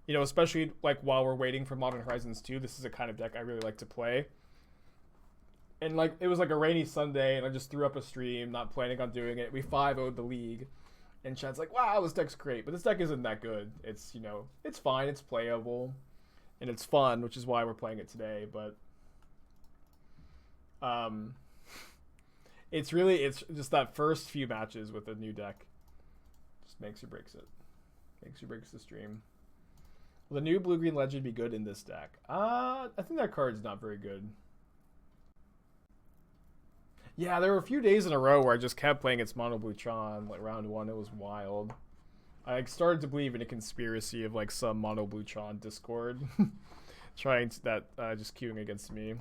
You know, especially like while we're waiting for Modern Horizons 2, this is a kind of deck I really like to play. And like it was like a rainy Sunday, and I just threw up a stream, not planning on doing it. We 5-0'd the league, and Chad's like, "Wow, this deck's great," but this deck isn't that good. It's, you know, it's fine, it's playable, and it's fun, which is why we're playing it today. But um, it's just that first few matches with a new deck, just makes or breaks it, makes or breaks the stream. Will the new blue-green legend be good in this deck? I think that card's not very good. Yeah, there were a few days in a row where I just kept playing its mono blue Tron, like round 1. It was wild. I started to believe in a conspiracy of like some mono blue Tron Discord trying to just queuing against me.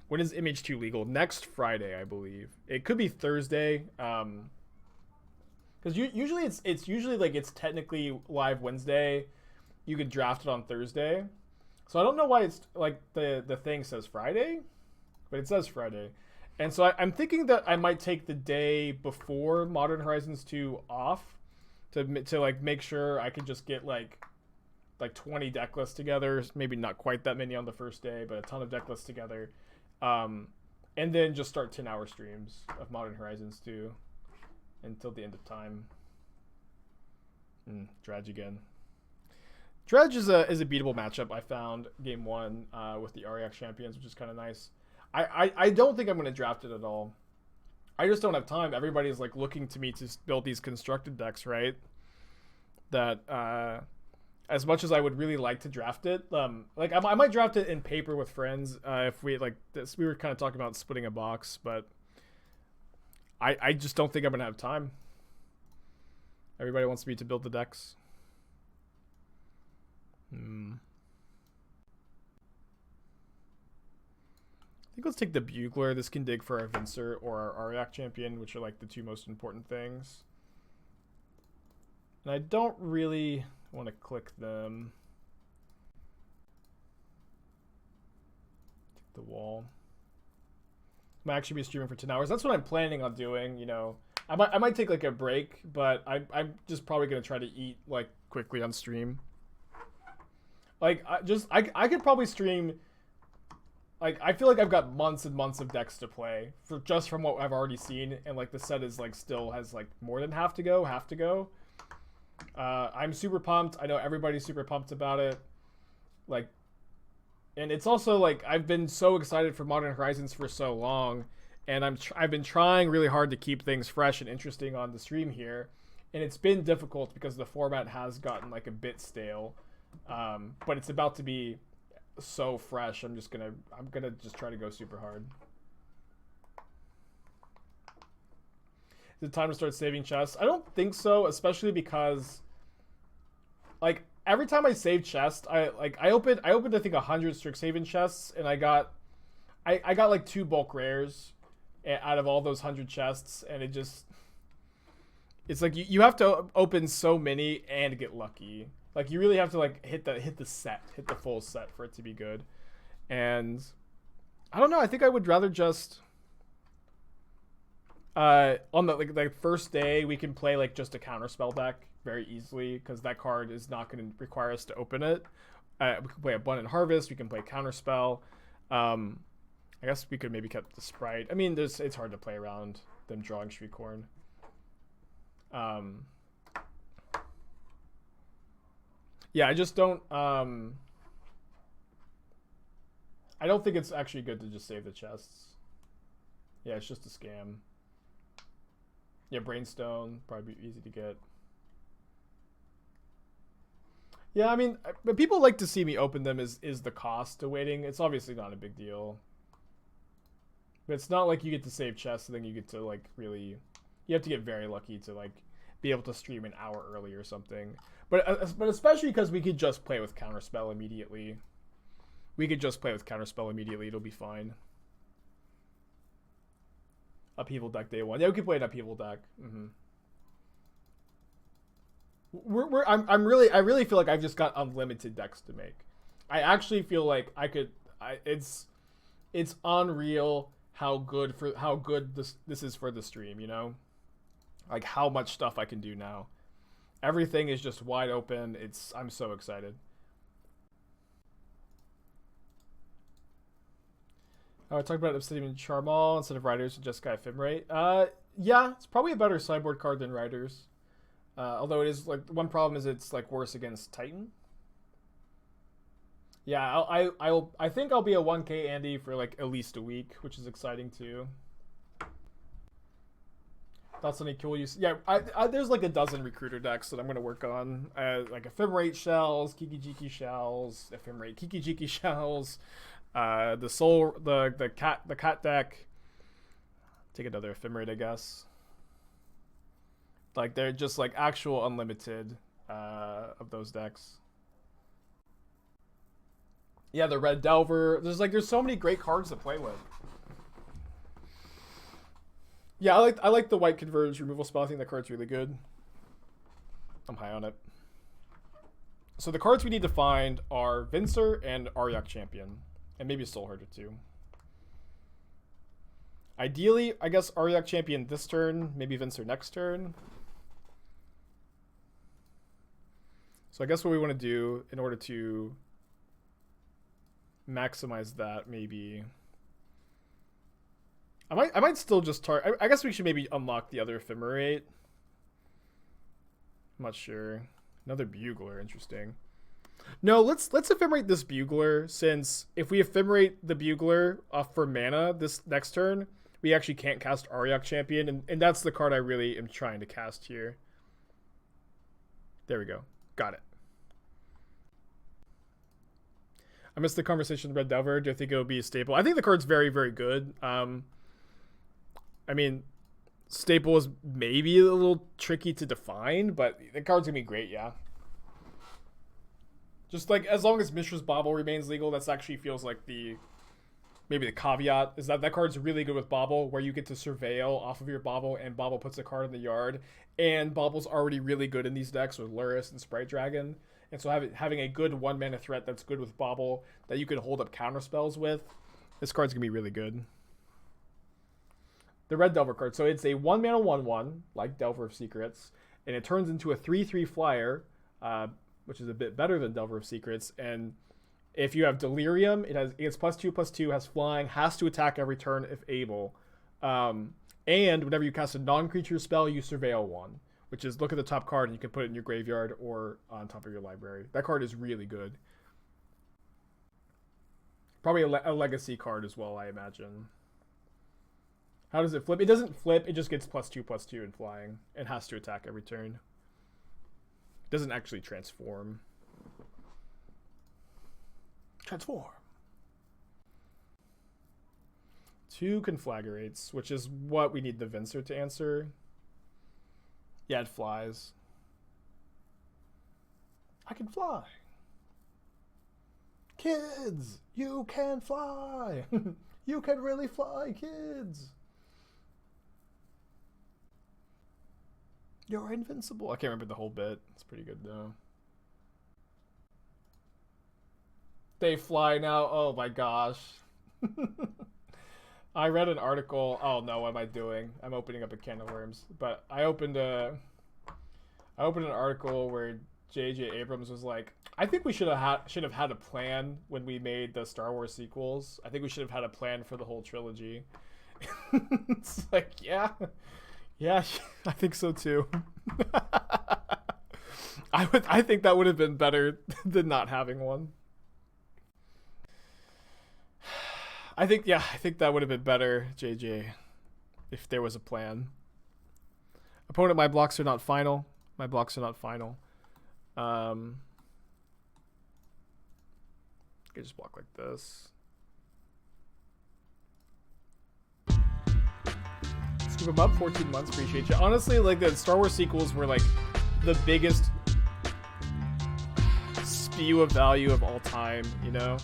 When is MH2 legal? Next Friday, I believe. It could be Thursday. Because usually it's usually like it's technically live Wednesday. You could draft it on Thursday. So I don't know why it's like the thing says Friday, but it says Friday. And so I'm thinking that I might take the day before Modern Horizons 2 off to like make sure I can just get like 20 deck lists together. Maybe not quite that many on the first day, but a ton of deck lists together. And then just start 10-hour streams of Modern Horizons 2 until the end of time. Dredge again. Dredge is a beatable matchup I found game 1 with the Auriok Champions, which is kind of nice. I don't think I'm going to draft it at all. I just don't have time. Everybody's like looking to me to build these constructed decks, right? That as much as I would really like to draft it, like I might draft it in paper with friends if we like this. We were kind of talking about splitting a box, but I just don't think I'm going to have time. Everybody wants me to build the decks. I think let's take the Bugler. This can dig for our Venser or our Auriok Champion, which are like the two most important things. And I don't really want to click them. Take the wall. I might actually be streaming for 10 hours. That's what I'm planning on doing, you know. I might take like a break, but I'm just probably going to try to eat like quickly on stream. Like I could probably stream. Like I feel like I've got months and months of decks to play for just from what I've already seen, and like the set is like still has like more than half to go. I'm super pumped. I know everybody's super pumped about it. Like, and it's also like I've been so excited for Modern Horizons for so long, and I've been trying really hard to keep things fresh and interesting on the stream here, and it's been difficult because the format has gotten like a bit stale. But it's about to be so fresh. I'm gonna just try to go super hard. Is it time to start saving chests? I don't think so, especially because like every time I save chest, I opened I think 100 Strixhaven chests, and I got like 2 bulk rares out of all those 100 chests, and it's like you have to open so many and get lucky. Like you really have to like hit the full set for it to be good. And I don't know, I think I would rather just on the first day we can play like just a counterspell deck very easily, because that card is not going to require us to open it. We can play Abundant Harvest, we can play counterspell. I guess we could maybe keep the Sprite. I mean, it's hard to play around them drawing Shriekhorn. Yeah, I just don't. I don't think it's actually good to just save the chests. Yeah, it's just a scam. Yeah, Brainstone probably be easy to get. Yeah, I mean, but people like to see me open them. Is the cost to waiting? It's obviously not a big deal. But it's not like you get to save chests and then you get to like really. You have to get very lucky to like be able to stream an hour early or something. But especially because we could just play with Counterspell immediately. It'll be fine. Upheaval deck day 1. Yeah, we could play an upheaval deck. I really feel like I've just got unlimited decks to make. I actually feel like it's unreal how good this is for the stream, you know? Like how much stuff I can do now. Everything is just wide open. I'm so excited. I talked about Obsidian Charmal instead of Riders and just Fae Ephemerate. Yeah, it's probably a better sideboard card than Riders. Although it is like one problem is it's like worse against Titan. Yeah, I think I'll be a 1K Andy for like at least a week, which is exciting too. Thoughts on any cool use? Yeah, there's like a dozen recruiter decks that I'm gonna work on. Like Ephemerate shells, kiki-jiki shells, Ephemerate kiki-jiki shells, the cat deck. Take another Ephemerate, I guess. Like they're just like actual unlimited of those decks. Yeah, the Red Delver. There's so many great cards to play with. Yeah, I like the white converge removal spell. I think that card's really good. I'm high on it. So the cards we need to find are Venser and Auriok Champion. And maybe Soulherder too. Ideally, I guess Auriok Champion this turn, maybe Venser next turn. So I guess what we want to do in order to maximize that, maybe I might still just target. I guess we should maybe unlock the other Ephemerate. I'm not sure. Another Bugler, interesting. No, let's Ephemerate this Bugler, since if we Ephemerate the Bugler for mana this next turn, we actually can't cast Auriok Champion, and that's the card I really am trying to cast here. There we go. Got it. I missed the conversation with Red Delver. Do I think it'll be stable? I think the card's very, very good. I mean, staple is maybe a little tricky to define, but the card's gonna be great, yeah. Just like as long as Mishra's Bauble remains legal, that's actually feels like maybe the caveat is that card's really good with Bauble, where you get to surveil off of your Bauble, and Bauble puts a card in the yard. And Bauble's already really good in these decks with Luris and Sprite Dragon. And so having a good 1-mana threat that's good with Bauble that you can hold up counter spells with, this card's gonna be really good. The Red Delver card. So it's a 1-mana 1/1, like Delver of Secrets, and it turns into a 3/3 flyer, which is a bit better than Delver of Secrets. And if you have Delirium, it gets +2/+2, has flying, has to attack every turn if able. And whenever you cast a non-creature spell, you surveil one, which is look at the top card and you can put it in your graveyard or on top of your library. That card is really good. Probably a legacy card as well, I imagine. How does it flip? It doesn't flip, it just gets +2/+2 in flying and has to attack every turn. It doesn't actually transform. Transform. 2 Conflagrates, which is what we need the Venser to answer. Yeah, it flies. I can fly. Kids, you can fly. You can really fly, kids. You're invincible. I can't remember the whole bit. It's pretty good though. They fly now. Oh my gosh. I read an article. Oh no, what am I doing? I'm opening up a can of worms. But I opened an article where J.J. Abrams was like, I think we should have had a plan when we made the Star Wars sequels. I think we should have had a plan for the whole trilogy. It's like, yeah, I think so too. I think that would have been better than not having one. I think that would have been better, JJ, if there was a plan. Opponent, my blocks are not final. I just block like this. Scoop them up, 14 months, appreciate you. Honestly, like the Star Wars sequels were like the biggest spew of value of all time, you know?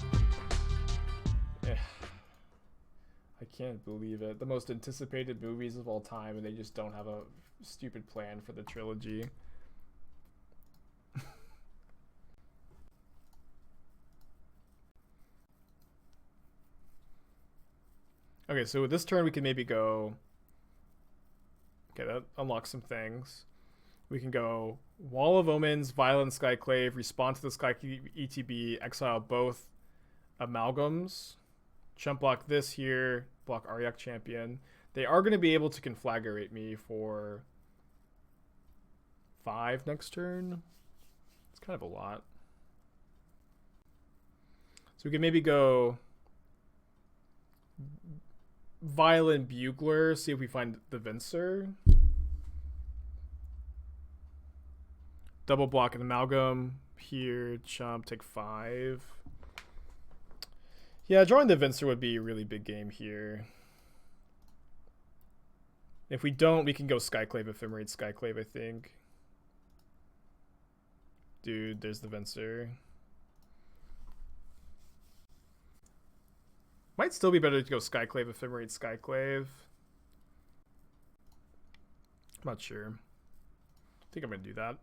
I can't believe it. The most anticipated movies of all time, and they just don't have a stupid plan for the trilogy. Okay, so with this turn we can maybe go... Okay, that unlocks some things. We can go Wall of Omens, Vial, and Skyclave, respond to the Skyclave ETB, exile both amalgams, chump block this here, block Auriok Champion. They are going to be able to conflagrate me for 5 next turn. It's kind of a lot. So we can maybe go Vial and Bugler, see if we find the Venser. Double block an Amalgam here, chump, take 5. Yeah, drawing the Venser would be a really big game here. If we don't, we can go Skyclave Ephemerate Skyclave, I think. Dude, there's the Venser. Might still be better to go Skyclave Ephemerate Skyclave. I'm not sure. I think I'm going to do that.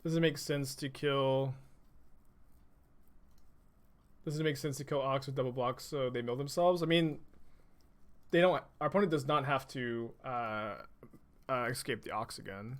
Does it make sense to kill... Does it make sense to kill Ox with double blocks so they mill themselves? I mean, they don't... Our opponent does not have to escape the Ox again.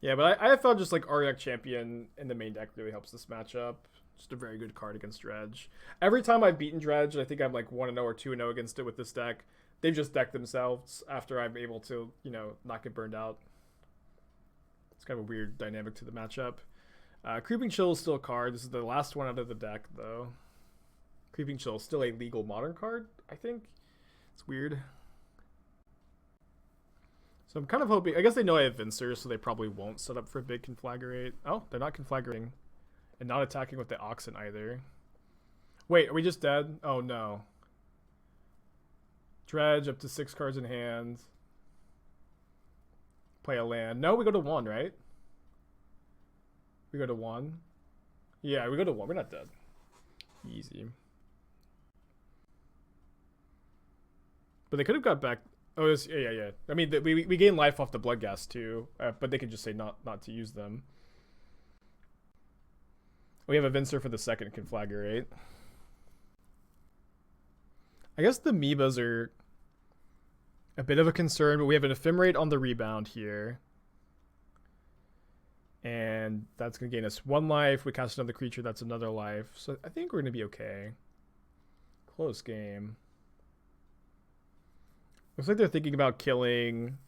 Yeah, but I felt just like Auriok Champion in the main deck really helps this matchup. Just a very good card against Dredge. Every time I've beaten Dredge, I think I'm like 1-0 or 2-0 against it with this deck. They've just decked themselves after I'm able to, you know, not get burned out. It's kind of a weird dynamic to the matchup. Creeping Chill is still a card. This is the last one out of the deck, though. Creeping Chill is still a legal modern card, I think. It's weird. So I'm kind of hoping... I guess they know I have Venser, so they probably won't set up for a big Conflagrate. Oh, they're not Conflagrating. And not attacking with the Oxen either. Wait, are we just dead? Oh, no. Dredge up to 6 cards in hand. Play a land. No, we go to 1, right? We go to 1. Yeah, we go to 1. We're not dead. Easy. But they could have got back... Oh, it was, yeah. I mean, we gain life off the Blood Gas, too. But they could just say not to use them. We have a Venser for the second Conflagrate. I guess the Amoebas are a bit of a concern, but we have an Ephemerate on the rebound here. And that's going to gain us 1 life. We cast another creature, that's another life. So I think we're going to be okay. Close game. Looks like they're thinking about killing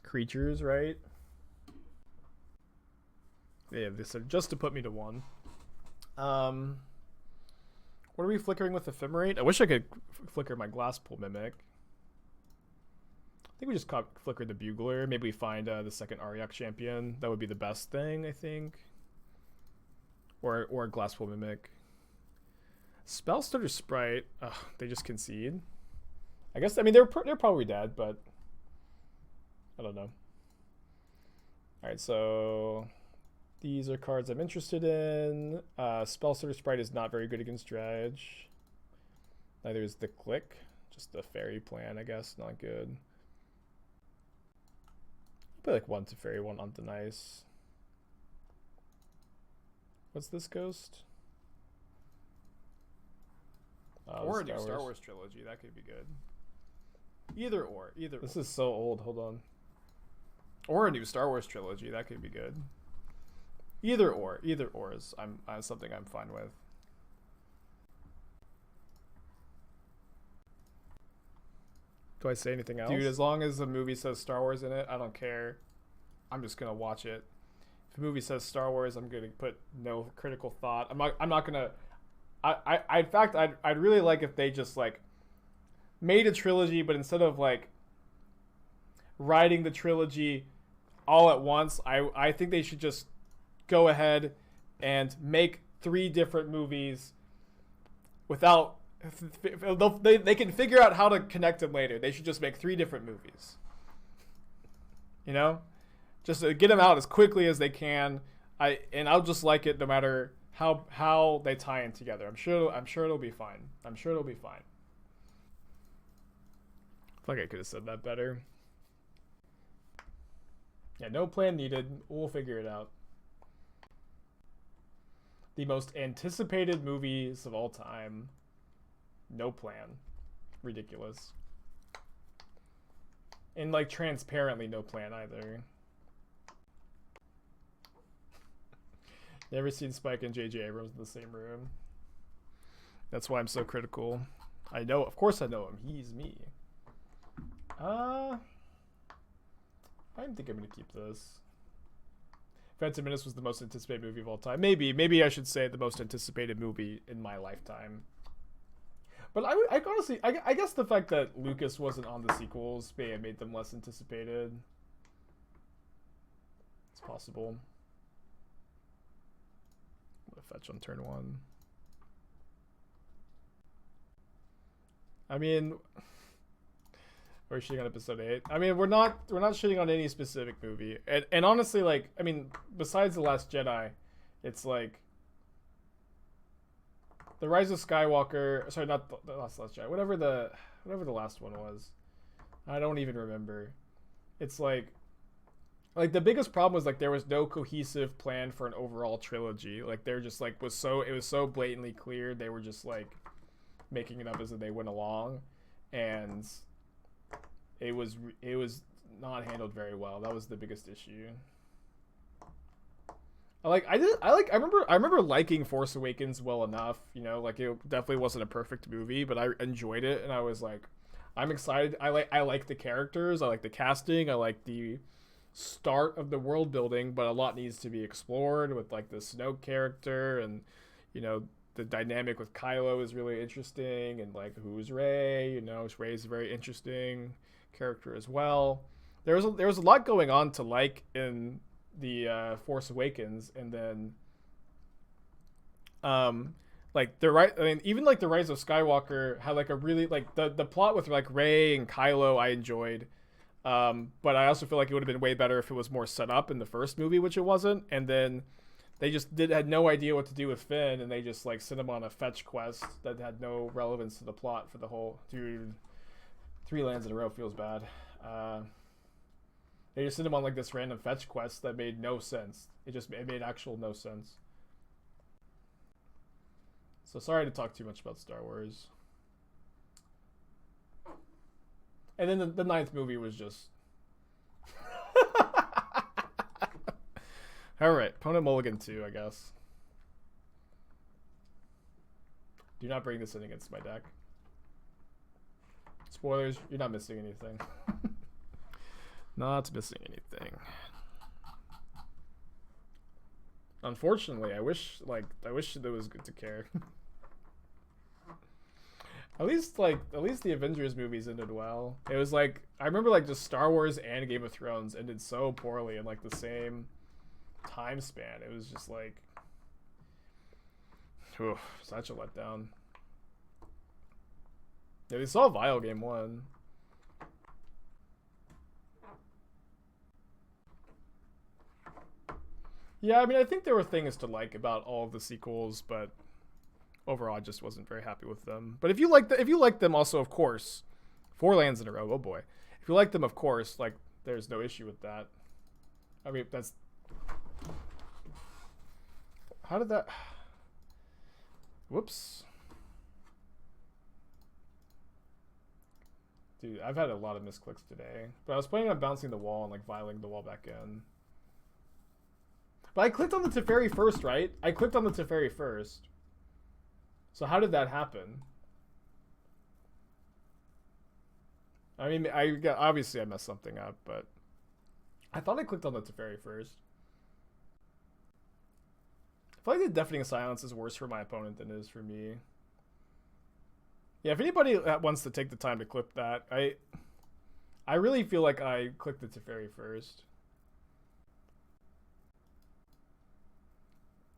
creatures, right? Yeah, this just to put me to 1. What are we flickering with Ephemerate? I wish I could flicker my Glasspool Mimic. I think we just flicker the Bugler. Maybe we find the second Auriok Champion. That would be the best thing, I think. Or a Glasspool Mimic. Spellstutter Sprite. Ugh, they just concede. I guess, I mean, they're probably dead, but I don't know. Alright, so these are cards I'm interested in. Spellstutter Sprite is not very good against Dredge. Neither is the Clique. Just the Fairy plan, I guess. Not good. I'll play like 1 Teferi, 1 on the nice. What's this ghost? Or a new Star Wars trilogy. That could be good. Either or. This is so old. Hold on. Or a new Star Wars trilogy. That could be good. Either or is something I'm fine with. Do I say anything else? Dude, as long as the movie says Star Wars in it, I don't care. I'm just gonna watch it. If the movie says Star Wars, I'm gonna put no critical thought. I'm not gonna. In fact, I'd really like if they just like made a trilogy, but instead of like writing the trilogy all at once, I think they should just go ahead and make 3 different movies without they can figure out how to connect them later. They should just make 3 different movies, you know, just to get them out as quickly as they can. I'll just like it no matter how they tie in together. I'm sure it'll be fine. I feel like I could have said that better. Yeah, no plan needed. We'll figure it out. The most anticipated movies of all time. No plan. Ridiculous. And like transparently no plan either. Never seen Spike and J.J. Abrams in the same room. That's why I'm so critical. I know, of course I know him. He's me. I think I'm gonna keep this. Phantom Menace was the most anticipated movie of all time. Maybe I should say the most anticipated movie in my lifetime. But I honestly, I guess the fact that Lucas wasn't on the sequels may have made them less anticipated. It's possible. I'm gonna fetch on turn 1. I mean, we're shitting on episode 8. I mean, we're not shitting on any specific movie. And honestly, like, I mean, besides The Last Jedi, it's like The Rise of Skywalker. Sorry, not the Last Jedi. Whatever the last one was. I don't even remember. It's like the biggest problem was like there was no cohesive plan for an overall trilogy. Like they're just like it was so blatantly clear they were just like making it up as they went along, and it was not handled very well. That was the biggest issue. I remember liking Force Awakens well enough, you know, like it definitely wasn't a perfect movie, but I enjoyed it, and I was like, I'm excited. I like the characters, I like the casting, I like the start of the world building, but a lot needs to be explored with like the Snoke character, and you know, the dynamic with Kylo is really interesting, and like who's Rey, you know, Rey's a very interesting character as well. There was a lot going on to like in the Force Awakens, and then like even like the Rise of Skywalker had like a really like the plot with like Rey and Kylo I enjoyed, but I also feel like it would have been way better if it was more set up in the first movie, which it wasn't. And then they just had no idea what to do with Finn, and they just like sent him on a fetch quest that had no relevance to the plot for the whole. Dude, 3 lands in a row feels bad. They just sent him on like this random fetch quest that made no sense. It made actual no sense. So sorry to talk too much about Star Wars. And then the 9th movie was just. Alright, opponent mulligan 2, I guess. Do not bring this in against my deck. Spoilers, you're not missing anything. Not missing anything. Unfortunately, I wish there was good to care. At least the Avengers movies ended well. It was like, I remember like just Star Wars and Game of Thrones ended so poorly in like the same time span. It was just like, such a letdown. Yeah, we saw Vial game 1. Yeah, I mean, I think there were things to like about all of the sequels, but overall, I just wasn't very happy with them. But if you like them, also, of course, 4 lands in a row. Oh boy, if you like them, of course, like there's no issue with that. I mean, that's. How did that? Whoops. Dude, I've had a lot of misclicks today. But I was planning on bouncing the wall and like vialing the wall back in. But I clicked on the Teferi first, right? I clicked on the Teferi first. So how did that happen? I mean, obviously I messed something up, but I thought I clicked on the Teferi first. I feel like the Deafening Silence is worse for my opponent than it is for me. Yeah, if anybody wants to take the time to clip that, I really feel like I clicked the Teferi first.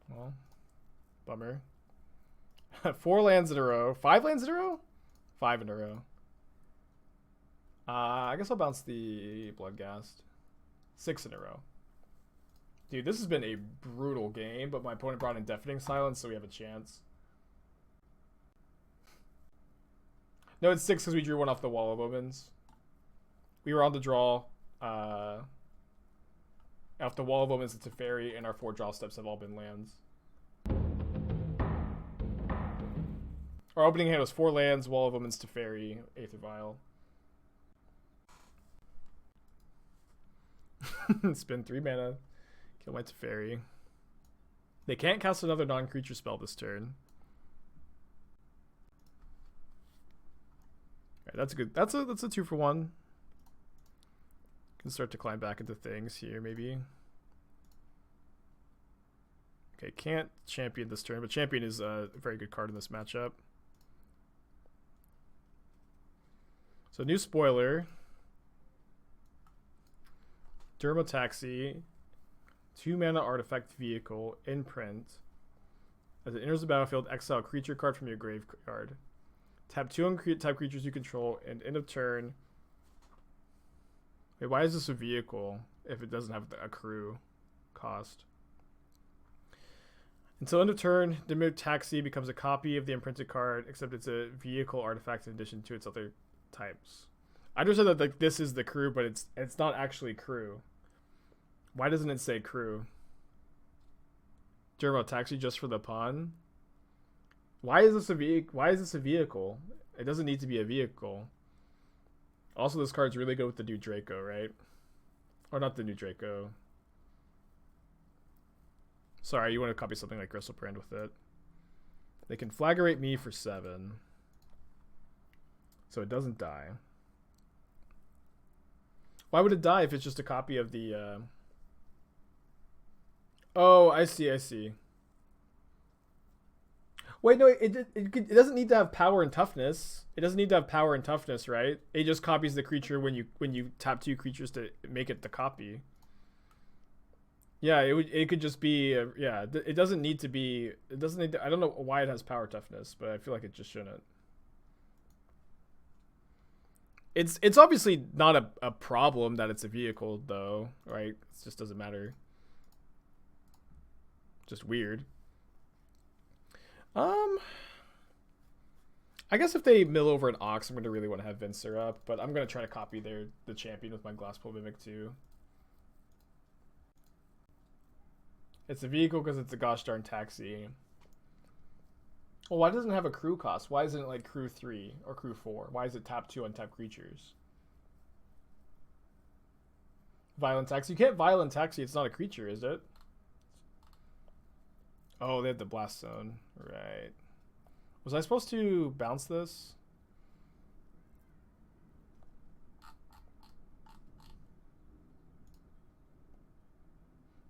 Well, bummer. 4 lands in a row. 5 lands in a row? 5 in a row. I guess I'll bounce the Bloodghast. 6 in a row. Dude, this has been a brutal game, but my opponent brought in Deafening Silence, so we have a chance. No, it's 6 because we drew 1 off the Wall of Omens. We were on the draw. Off the Wall of Omens, it's a Teferi, and our 4 draw steps have all been lands. Our opening hand was 4 lands, Wall of Omens, Teferi, Aether Vial. Spend 3 mana. Kill my Teferi. They can't cast another non-creature spell this turn. Alright, that's good. That's a 2-for-1. Can start to climb back into things here, maybe. Okay, can't champion this turn, but champion is a very good card in this matchup. So new spoiler. Dermotaxi. 2 mana artifact vehicle, imprint. As it enters the battlefield, exile a creature card from your graveyard. Tap 2 type creatures you control, and end of turn. Wait, why is this a vehicle if it doesn't have a crew cost? Until end of turn, Dermotaxi becomes a copy of the imprinted card, except it's a vehicle artifact in addition to its other types. I understand that like this is the crew, but it's not actually crew. Why doesn't it say crew? Dermotaxi just for the pun? Why is this a vehicle? It doesn't need to be a vehicle. Also, this card's really good with the new Draco, right? Or not the new Draco. Sorry, you want to copy something like Gristlebrand with it. They can Flaggerate me for 7. So it doesn't die. Why would it die if it's just a copy of the... Oh, I see. Wait, no, it doesn't need to have power and toughness. It doesn't need to have power and toughness, right? It just copies the creature when you tap 2 creatures to make it the copy. Yeah, it could just be yeah. It doesn't need to be. It doesn't need to, I don't know why it has power toughness, but I feel like it just shouldn't. It's obviously not a problem that it's a vehicle though, right? It just doesn't matter. Just weird. I guess if they mill over an Ox, I'm gonna really want to have Venser up, but I'm gonna try to copy the champion with my Glasspool Mimic too. It's a vehicle because it's a gosh darn taxi. Well, why doesn't it have a crew cost? Why isn't it like crew 3 or crew 4? Why is it tap 2 untap creatures? Violent taxi. You can't violent taxi. It's not a creature, is it? Oh, they have the blast zone. Right. Was I supposed to bounce this?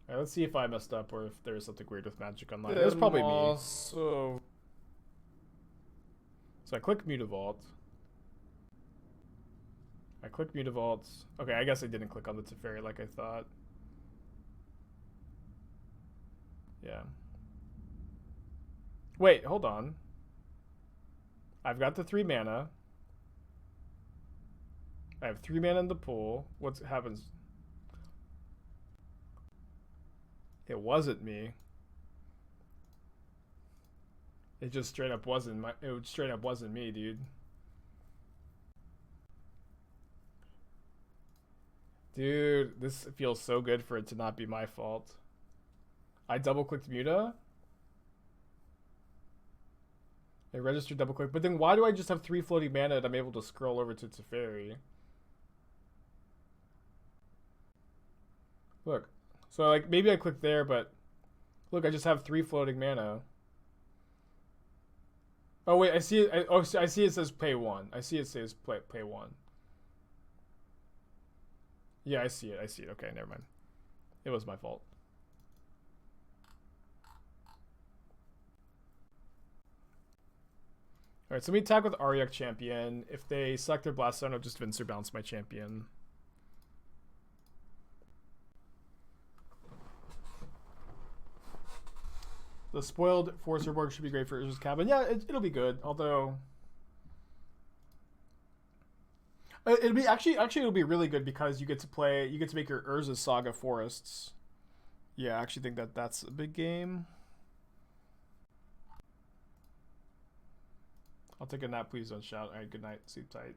Alright, let's see if I messed up or if there's something weird with Magic Online. It was probably me. So I click Mutavault. I click Mutavault. Okay, I guess I didn't click on the Teferi like I thought. Yeah. Wait, hold on. I've got the 3 mana. I have 3 mana in the pool. What happens? It wasn't me. It just straight up wasn't me, dude. Dude, this feels so good for it to not be my fault. I double-clicked Muta. I registered double-click, but then why do I just have 3 floating mana and I'm able to scroll over to Teferi? Look. So, like, maybe I clicked there, but... Look, I just have 3 floating mana. Oh, wait, I see it. I see it says pay 1. I see it says pay 1. Yeah, I see it. Okay, never mind. It was my fault. Alright, so let me attack with Auriok Champion. If they select their Blast Zone, I'll just Venser bounce my champion. The spoiled Forcer board should be great for Urza's Cabin. Yeah, it'll be good. Although it'll be actually it'll be really good because you get to make your Urza's Saga forests. Yeah, I actually think that's a big game. I'll take a nap, please don't shout. All right, good night. Sleep tight.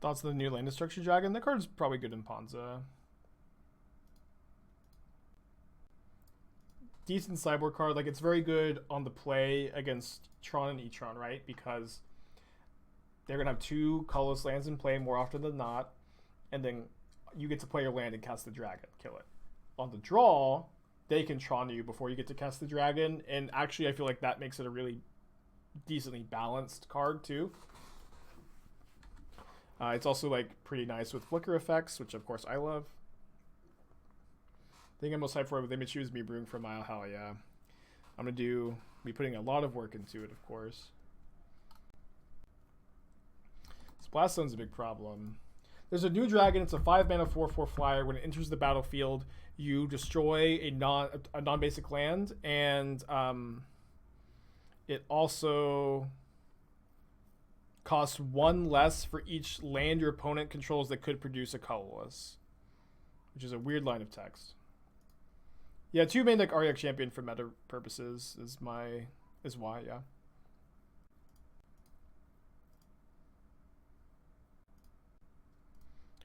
Thoughts on the new Land Destruction Dragon? That card's probably good in Ponza. decent sideboard card. Like, it's very good on the play against Tron and Etron, right? Because they're going to have 2 colorless lands in play more often than not. And then you get to play your land and cast the dragon, kill it. On the draw, they can Tron you before you get to cast the dragon. And actually, I feel like that makes it a really decently balanced card, too. It's also, like, pretty nice with flicker effects, which, of course, I love. I think I'm most hyped for it, but they may choose me brewing for a mile. Hell yeah. I'm going to be putting a lot of work into it, of course. Splash Zone's a big problem. There's a new dragon. It's a 5-mana 4/4 flyer. When it enters the battlefield, you destroy a non-basic land, and it also costs 1 less for each land your opponent controls that could produce a colorless, which is a weird line of text. Yeah, 2 main deck Auriok Champion for meta purposes is why, yeah.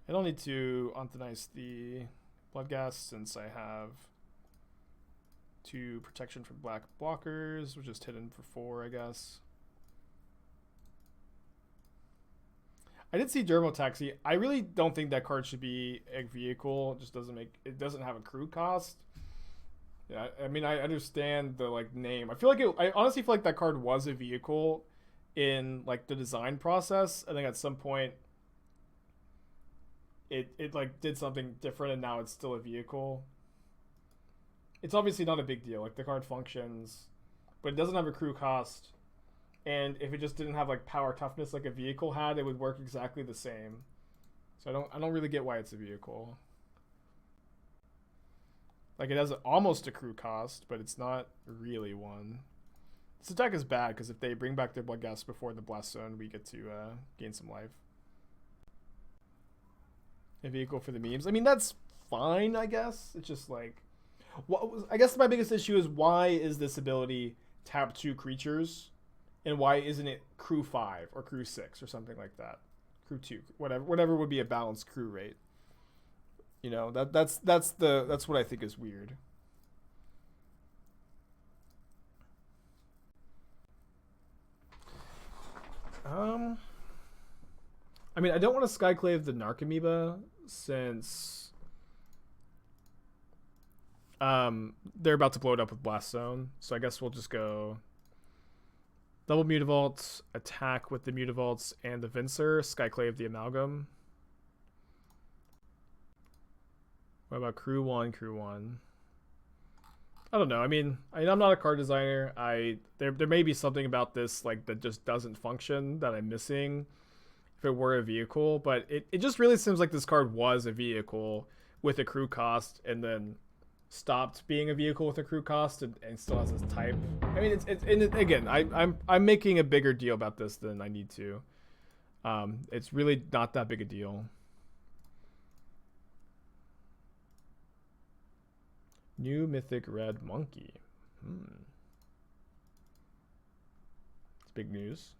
I don't need to Anthonize the Bloodghast since I have 2 protection from black blockers, which is hidden for 4, I guess. I did see Dermotaxi. I really don't think that card should be a vehicle. It doesn't have a crew cost. Yeah, I mean, I understand the like name. I honestly feel like that card was a vehicle in like the design process. I think at some point it like did something different and now it's still a vehicle. It's obviously not a big deal. Like the card functions, but it doesn't have a crew cost. And if it just didn't have like power toughness like a vehicle had, it would work exactly the same. So I don't really get why it's a vehicle. Like it has almost a crew cost, but it's not really one. This attack is bad because if they bring back their Bloodghast before the Blast Zone, we get to gain some life. A vehicle for the memes. I mean, that's fine, I guess. It's just like, I guess my biggest issue is why is this ability tap 2 creatures, and why isn't it crew 5 or crew 6 or something like that? Crew 2, whatever would be a balanced crew rate. You know, that's what I think is weird. I mean, I don't want to Skyclave the Narcomoeba since they're about to blow it up with Blast Zone. So I guess we'll just go double Mutavault, attack with the Mutavaults and the Venser, Skyclave the Amalgam. What about crew 1? I don't know. I mean, I'm not a card designer. There may be something about this like that just doesn't function that I'm missing if it were a vehicle, but it just really seems like this card was a vehicle with a crew cost and then stopped being a vehicle with a crew cost and still has this type. I mean, again, I'm making a bigger deal about this than I need to. It's really not that big a deal. New Mythic Red Monkey. It's big news.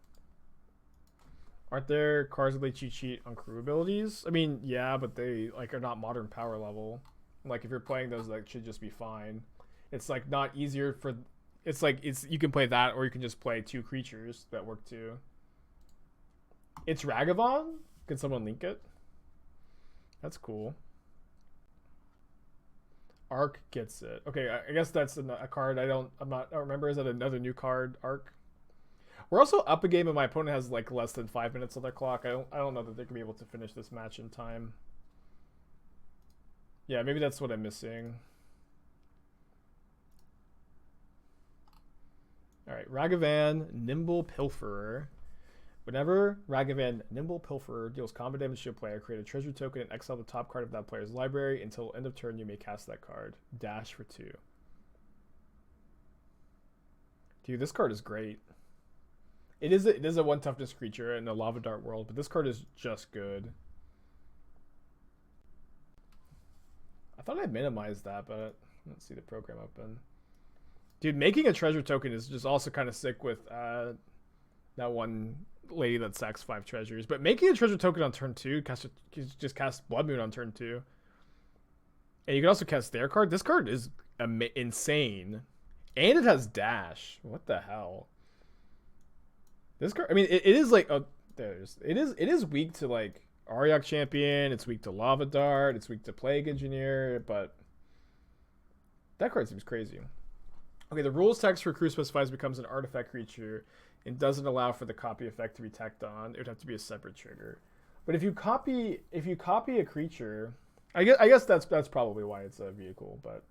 Aren't there cards that let you cheat on crew abilities? I mean, yeah, but they like are not modern power level. Like if you're playing those, that should just be fine. It's like not easier for. It's like you can play that, or you can just play 2 creatures that work too. It's Ragavan. Can someone link it? That's cool. Arc gets it. Okay, I guess that's a card I don't remember. Is that another new card, Arc? We're also up a game and my opponent has like less than 5 minutes on their clock. I don't know that they're gonna be able to finish this match in time. Yeah, maybe that's what I'm missing. Alright, Ragavan, Nimble Pilferer. Whenever Ragavan Nimble Pilferer deals combat damage to a player, create a treasure token and exile the top card of that player's library. Until end of turn, you may cast that card. Dash for 2. Dude, this card is great. It is a 1 toughness creature in the Lava Dart world, but this card is just good. I thought I minimized that, but let's see the program open. Dude, making a treasure token is just also kind of sick with that one lady that sacks 5 treasures. But making a treasure token on turn 2, just cast Blood Moon on turn 2. And you can also cast their card. This card is insane. And it has dash. What the hell? This card, I mean, it is like it is weak to like Auriok Champion. It's weak to Lava Dart. It's weak to Plague Engineer. But that card seems crazy. Okay, the rules text for Crew specifies becomes an artifact creature and doesn't allow for the copy effect to be tacked on. It would have to be a separate trigger. But if you copy a creature, I guess that's probably why it's a vehicle. But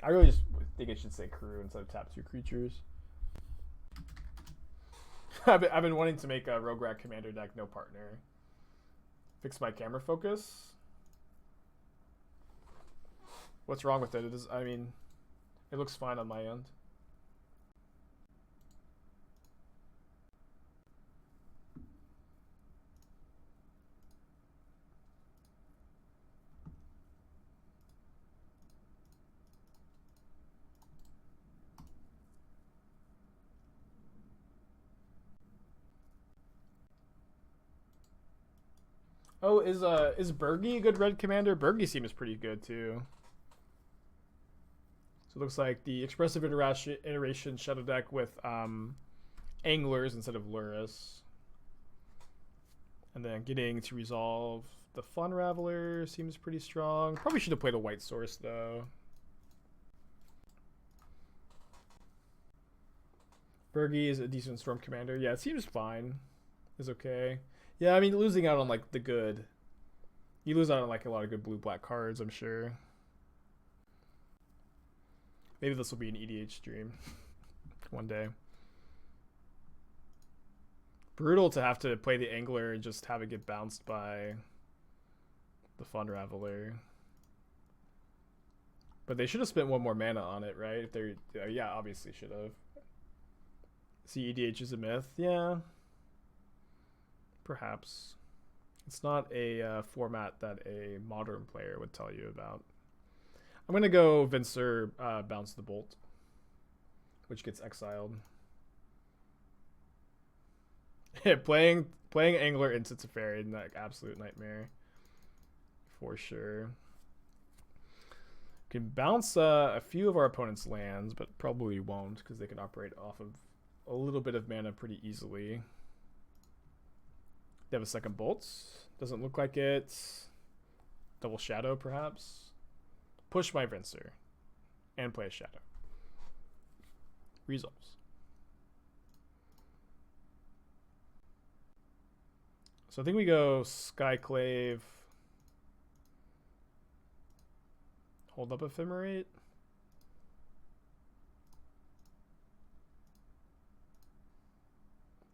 I really just think it should say crew instead of tap 2 creatures. I've been wanting to make a Rogue Rat Commander deck, no partner. Fix my camera focus. What's wrong with it? It is, I mean, it looks fine on my end. Oh, is Bergie a good red commander? Bergie seems pretty good too. So it looks like the expressive iteration shadow deck with anglers instead of Luris. And then getting to resolve the Fun Raveler seems pretty strong. Probably should have played a white source though. Bergie is a decent storm commander. Yeah, it seems fine. It's okay. Yeah, I mean, losing out on like the good. You lose out on like a lot of good blue-black cards, I'm sure. Maybe this will be an EDH stream one day. Brutal to have to play the Angler and just have it get bounced by the Fun Raveler. But they should have spent one more mana on it, right? If they're, yeah, obviously should have. See, EDH is a myth. Yeah. Perhaps. It's not a format that a modern player would tell you about. I'm going to go Venser bounce the bolt, which gets exiled. playing Angler into Teferi, like absolute nightmare. For sure. Can bounce a few of our opponent's lands, but probably won't because they can operate off of a little bit of mana pretty easily. They have a second bolt. Doesn't look like it. Double shadow, perhaps. Push my Venser. And play a shadow. Resolves. So I think we go Skyclave. Hold up Ephemerate.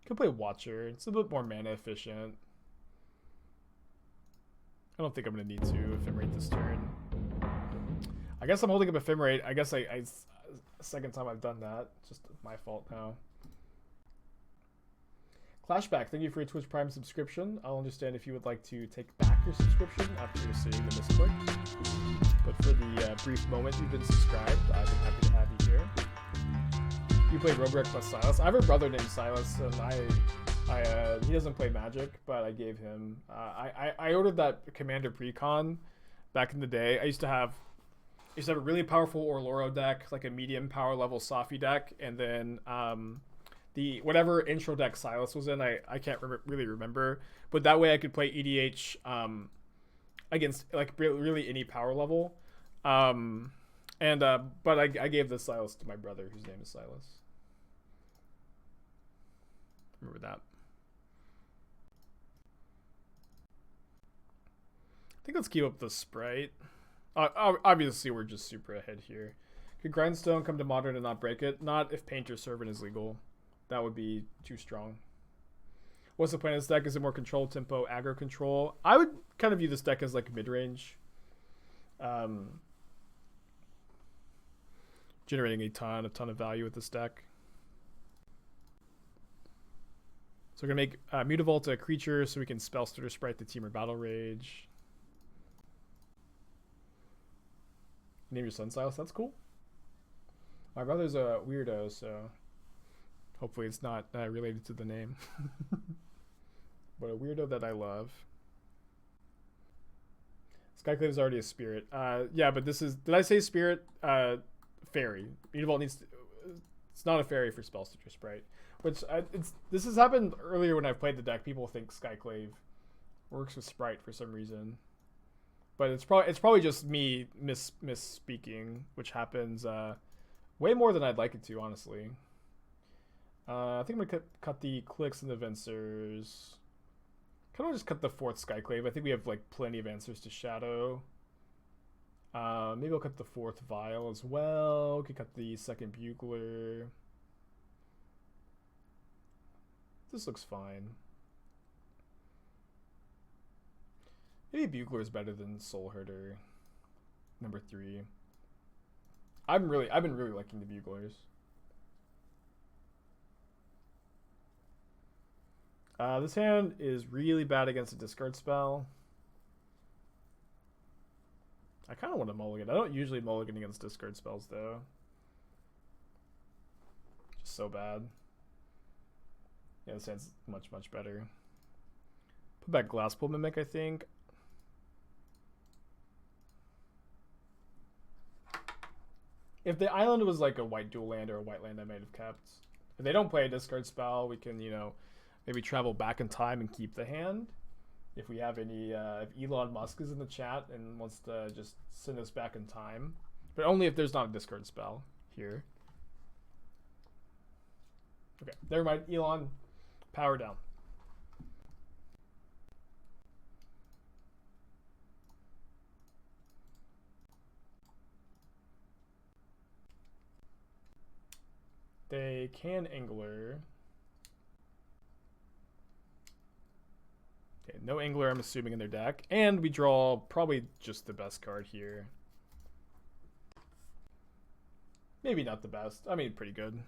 Could play Watcher. It's a bit more mana efficient. I don't think I'm going to need to Ephemerate this turn. I guess I'm holding up Ephemerate. I guess I second time I've done that. Just my fault now. Clashback, thank you for your Twitch Prime subscription. I'll understand if you would like to take back your subscription after you're seeing the misclick. But for the brief moment you've been subscribed, I've been happy to have you here. You played Rogue plus Silas. I have a brother named Silas, and he doesn't play Magic, but I gave him. I ordered that Commander Precon back in the day. I used to have a really powerful Orloro deck, like a medium power level Safi deck, and then the whatever intro deck Silas was in, I can't really remember, but that way I could play EDH against like really any power level. But I gave the Silas to my brother, whose name is Silas. Remember that. I think let's keep up the Sprite. Obviously, we're just super ahead here. Could Grindstone come to Modern and not break it? Not if Painter Servant is legal. That would be too strong. What's the point of this deck? Is it more control, tempo, aggro control? I would kind of view this deck as like mid-range. Generating a ton of value with this deck. So we're going to make Mutavault a creature so we can Spellstutter Sprite the Teamer Battle Rage. Name your son Silas, that's cool. My brother's a weirdo, so hopefully it's not related to the name. But a weirdo that I love. Skyclave is already a spirit. Yeah, but this is... Did I say spirit? Fairy. Mutavault needs... it's not a fairy for Spellstutter Sprite, which this has happened earlier when I've played the deck. People think Skyclave works with Sprite for some reason, but it's probably just me misspeaking, which happens way more than I'd like it to, honestly. I think I'm gonna cut the Cliques and the Vensers. Kind of just cut the 4th Skyclave. I think we have like plenty of answers to Shadow. Maybe I'll cut the 4th Vial as well. Could cut the 2nd Bugler. This looks fine. Maybe Bugler is better than Soulherder. Number 3. I've been really liking the Buglers. This hand is really bad against a discard spell. I kind of want to mulligan. I don't usually mulligan against discard spells, though. Just so bad. Yeah, this hand's much better. Put back Glasspool Mimic, I think. If the island was like a white dual land or a white land, I might have kept. If they don't play a discard spell, we can, you know, maybe travel back in time and keep the hand. If we have any, if Elon Musk is in the chat and wants to just send us back in time. But only if there's not a discard spell here. Okay, never mind. Elon, power down. They can Angler. Okay, no Angler, I'm assuming, in their deck. And we draw probably just the best card here. Maybe not the best. I mean, pretty good.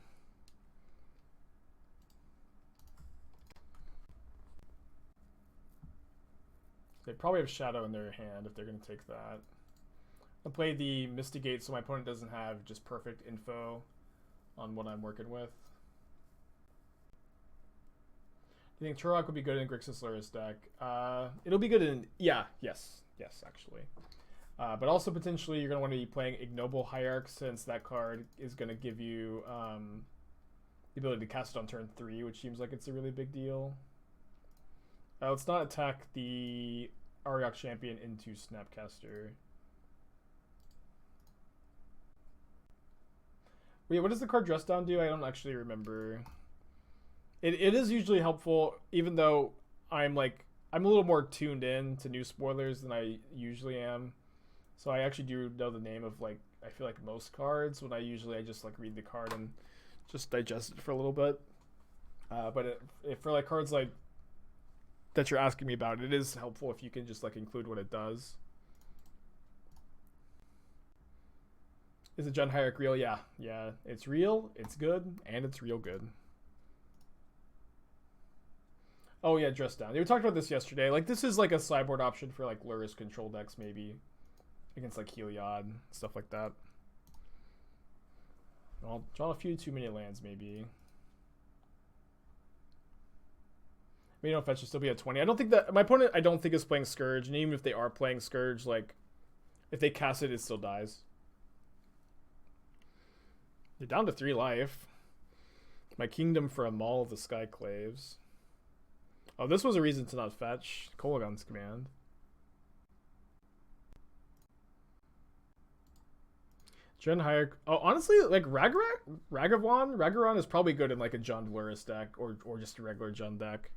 They probably have Shadow in their hand if they're going to take that. I'll play the Mistigate so my opponent doesn't have just perfect info on what I'm working with. You think Turok would be good in Grixis Luris deck? It'll be good in... Yeah, yes, actually. But also potentially you're going to want to be playing Ignoble Hierarch, since that card is going to give you the ability to cast it on turn 3, which seems like it's a really big deal. Let's not attack the Auriok Champion into Snapcaster. Wait, what does the card Dress Down do? I don't actually remember. It is usually helpful, even though I'm a little more tuned in to new spoilers than I usually am. So I actually do know the name of, like, I feel like most cards, when I just like read the card and just digest it for a little bit. But for like cards like that you're asking me about, it is helpful if you can just like include what it does. Is the Gen Hierarch real? Yeah, it's real, it's good, and it's real good. Oh yeah, Dress Down. We talked about this yesterday. Like, this is like a sideboard option for like Luris control decks, maybe against like Heliod, stuff like that. I'll draw a few too many lands, maybe. Maybe don't fetch, will still be at 20. I don't think that my opponent, I don't think, is playing Scourge, and even if they are playing Scourge, like if they cast it, it still dies. They're down to 3 life. My kingdom for a Maul of the Skyclaves. Oh, this was a reason to not fetch. Kolagon's command. Gen Hierarch. Oh, honestly, like Ragavan is probably good in like a John Luris deck or just a regular John deck.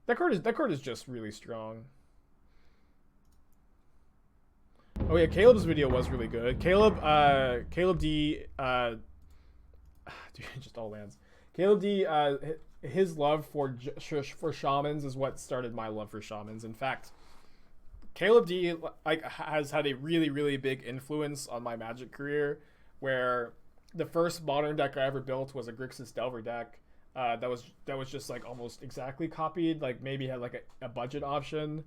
That card is just really strong. Oh yeah, Caleb's video was really good. Caleb D, dude, just all lands. Caleb D, his love for shamans is what started my love for shamans. In fact, Caleb D like has had a really big influence on my Magic career, where the first modern deck I ever built was a Grixis Delver deck. That was just like almost exactly copied, like maybe had like a budget option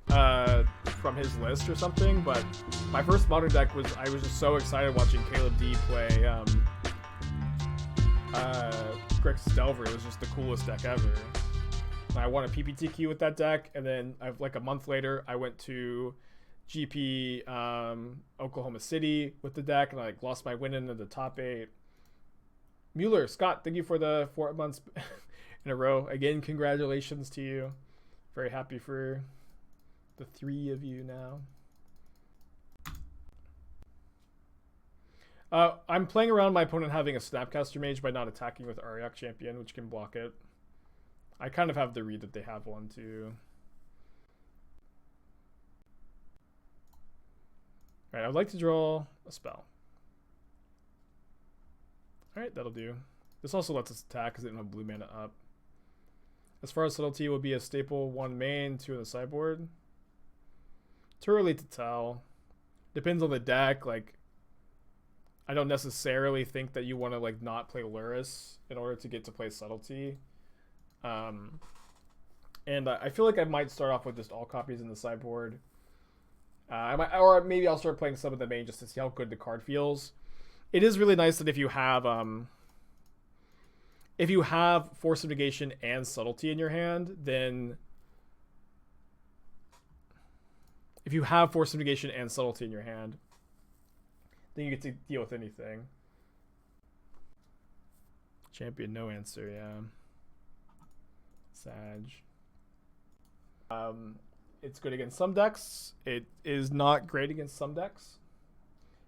from his list or something. But my first modern deck I was just so excited watching Caleb D play Grixis Delver. It was just the coolest deck ever. And I won a PPTQ with that deck, and then like a month later I went to GP Oklahoma City with the deck, and I like lost my win into the top 8. Mueller, Scott, thank you for the 4 months in a row. Again, congratulations to you. Very happy for the 3 of you now. I'm playing around my opponent having a Snapcaster Mage by not attacking with Auriok Champion, which can block it. I kind of have the read that they have one too. Alright, I would like to draw a spell. Alright, that'll do. This also lets us attack because they don't have blue mana up. As far as subtlety, will be a staple 1 main, 2 in the sideboard. Too early to tell. Depends on the deck. Like, I don't necessarily think that you want to like not play Luris in order to get to play subtlety. And I feel like I might start off with just all copies in the sideboard. Or maybe I'll start playing some of the main just to see how good the card feels. It is really nice that if you have Force of Negation and Subtlety in your hand, then then you get to deal with anything. Champion, no answer, yeah. Sag. It's good against some decks. It is not great against some decks.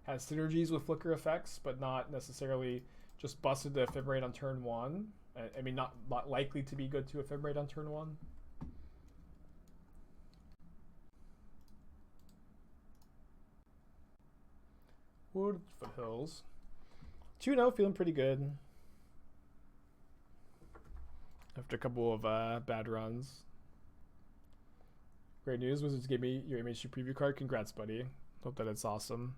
Has synergies with flicker effects, but not necessarily just busted to Ephemerate on turn 1. I mean, not likely to be good to Ephemerate on turn 1. Wood Foothills. 2-0, feeling pretty good. After a couple of bad runs. Great news, Wizards gave me your MHG preview card. Congrats, buddy. Hope that it's awesome.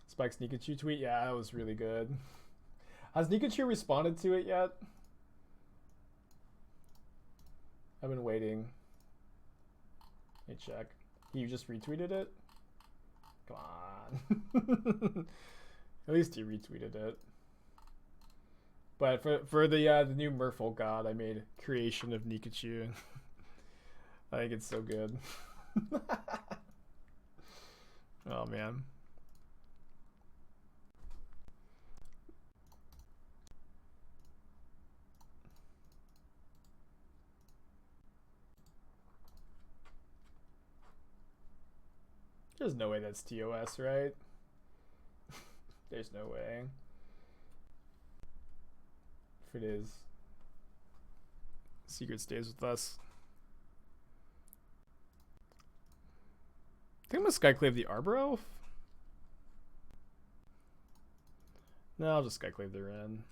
Spike's Nikachu tweet? Yeah, that was really good. Has Nikachu responded to it yet? I've been waiting. Let me check. He just retweeted it? Come on. At least he retweeted it. But for the new Merfolk God, I made Creation of Nikachu. I think it's so good. Oh man. There's no way that's TOS, right? There's no way. If it is, secret stays with us. I think I'm gonna Skyclave the Arbor Elf. No, I'll just Skyclave the Wren.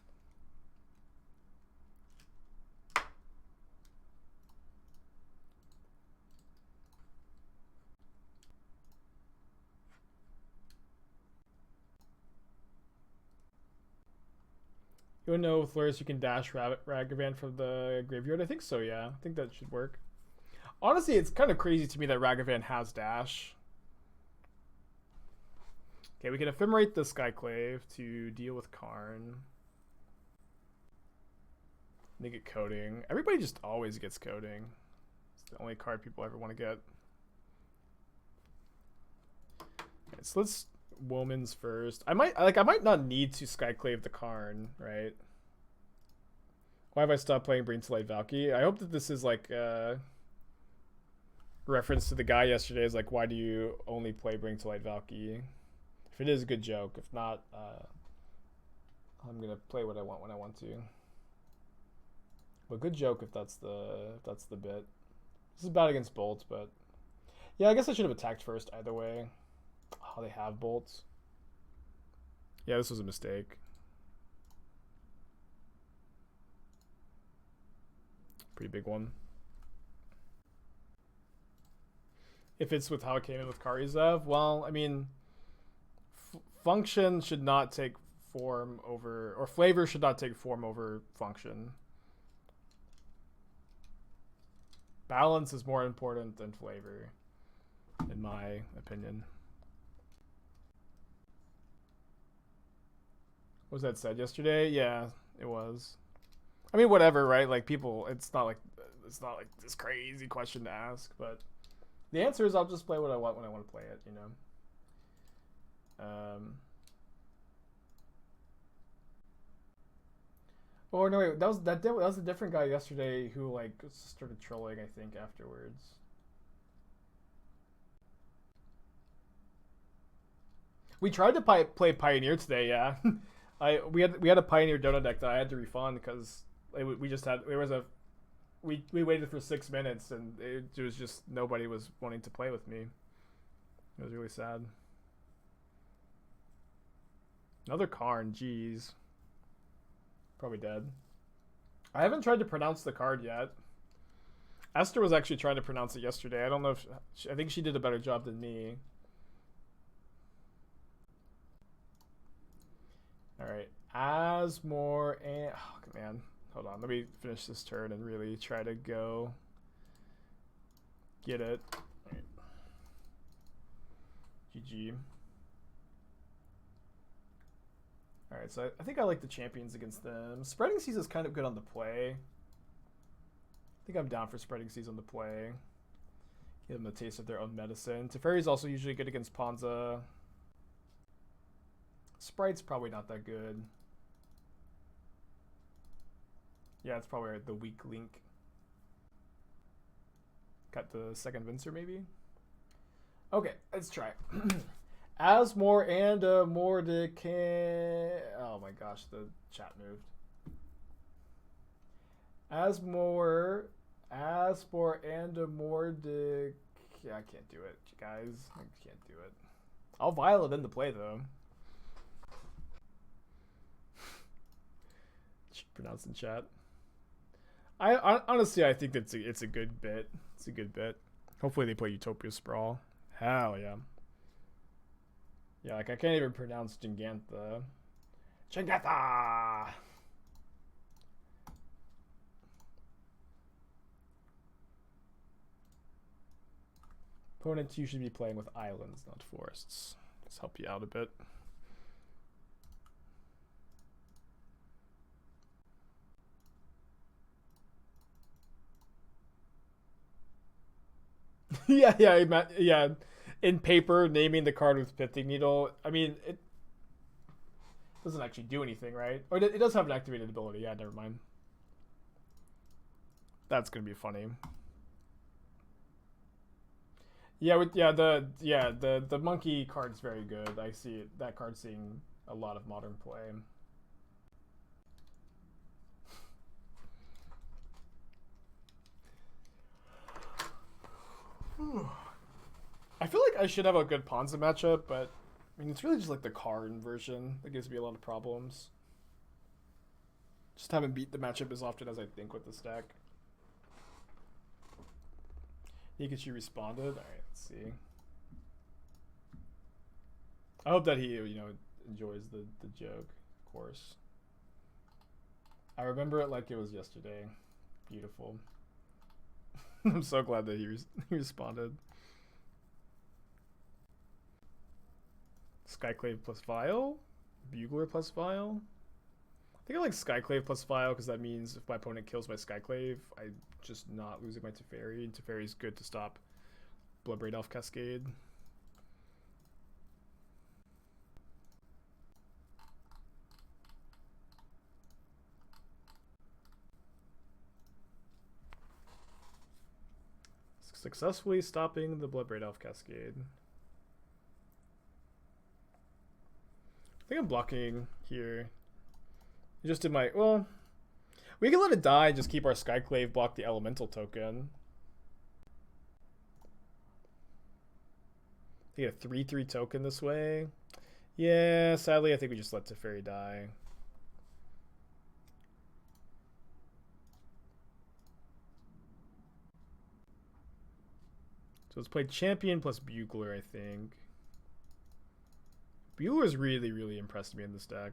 You wanna know with Luris you can dash Ragavan from the graveyard? I think so, yeah. I think that should work. Honestly, it's kind of crazy to me that Ragavan has dash. Okay, we can Ephemerate the Skyclave to deal with Karn. They get coding. Everybody just always gets coding. It's the only card people ever want to get. Okay, so let's Womans first. I might not need to Skyclave the Karn, right? Why have I stopped playing Bring to Light Valky? I hope that this is like reference to the guy yesterday is like, why do you only play Bring to Light Valky? If it is a good joke, if not, I'm gonna play what I want when I want to. But good joke if that's the bit. This is bad against bolts, but yeah, I guess I should have attacked first either way. Oh, they have bolts. Yeah, this was a mistake. Pretty big one. If it's with how it came in with Karizev, well, I mean, function should not take form over, or flavor should not take form over function. Balance is more important than flavor, in my opinion. Was that said yesterday? Yeah, it was. I mean, whatever, right? Like, people, it's not like it's not like this crazy question to ask, but the answer is I'll just play what I want when I want to play it, you know. Oh no, wait, that was a different guy yesterday who like started trolling, I think, afterwards. We tried to play Pioneer today, yeah. We had a Pioneer Donut deck that I had to refund because we waited for 6 minutes and it was just nobody was wanting to play with me. It was really sad. Another Karn, jeez. Probably dead. I haven't tried to pronounce the card yet. Esther was actually trying to pronounce it yesterday. I don't know if I think she did a better job than me. All right, Asmore and oh man, hold on. Let me finish this turn and really try to go get it. All right. GG. All right, so I think I like the champions against them. Spreading Seas is kind of good on the play. I think I'm down for Spreading Seas on the play. Give them a taste of their own medicine. Teferi is also usually good against Ponza. Sprite's probably not that good. Yeah, it's probably the weak link. Got the second Venser maybe? Okay, let's try. Asmore and Mordecai. Oh my gosh, the chat moved. Asmore and Mordecai. Yeah, I can't do it, guys. I can't do it. I'll Vial it into play though. Pronounce in chat. I honestly I think it's a good bit. It's a good bit. Hopefully they play Utopia Sprawl. Hell yeah. Yeah, like I can't even pronounce Jingantha. Jingantha! Opponents, you should be playing with islands, not forests. Let's help you out a bit. yeah. In paper, naming the card with Pithing Needle. I mean, it doesn't actually do anything, right? Or it does have an activated ability. Yeah, never mind. That's gonna be funny. Yeah, the monkey card's very good. I see it. That card seeing a lot of modern play. I feel like I should have a good Ponza matchup, but I mean it's really just like the Karn version that gives me a lot of problems. Just haven't beat the matchup as often as I think with this deck. Nikachi responded. Alright, let's see. I hope that he, enjoys the joke, of course. I remember it like it was yesterday. Beautiful. I'm so glad that he responded. Skyclave plus Vial? Bugler plus Vial? I think I like Skyclave plus Vial because that means if my opponent kills my Skyclave, I'm just not losing my Teferi. And Teferi is good to stop Bloodbraid Elf Cascade. Successfully stopping the Bloodbraid Elf Cascade. I think I'm blocking here. Just did my, well, we can let it die and just keep our Skyclave block the elemental token. I think a 3/3 token this way. Yeah, sadly I think we just let Teferi die. So let's play Champion plus Bugler, I think. Bugler's really, really impressed me in this deck.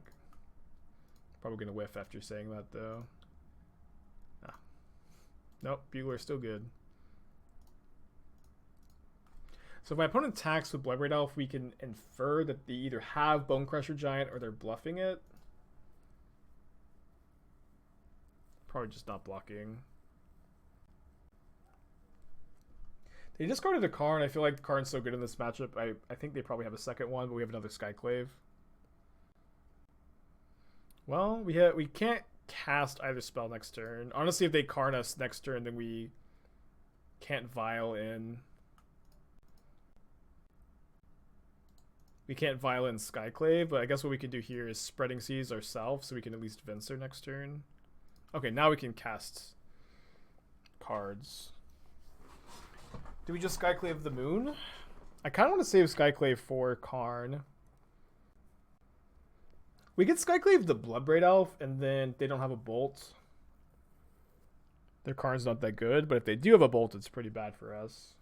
Probably going to whiff after saying that, though. Ah. Nope, Bugler's still good. So if my opponent attacks with Bloodbraid Elf, we can infer that they either have Bonecrusher Giant or they're bluffing it. Probably just not blocking. They discarded a Karn. I feel like the Karn's so good in this matchup. I think they probably have a second one, but we have another Skyclave. Well, we can't cast either spell next turn. Honestly, if they Karn us next turn, then we can't Vial in. We can't Vial in Skyclave, but I guess what we can do here is Spreading Seas ourselves, so we can at least Venser next turn. Okay, now we can cast cards. Do we just Skyclave the Moon? I kind of want to save Skyclave for Karn. We get Skyclave the Bloodbraid Elf, and then they don't have a Bolt. Their Karn's not that good, but if they do have a Bolt, it's pretty bad for us.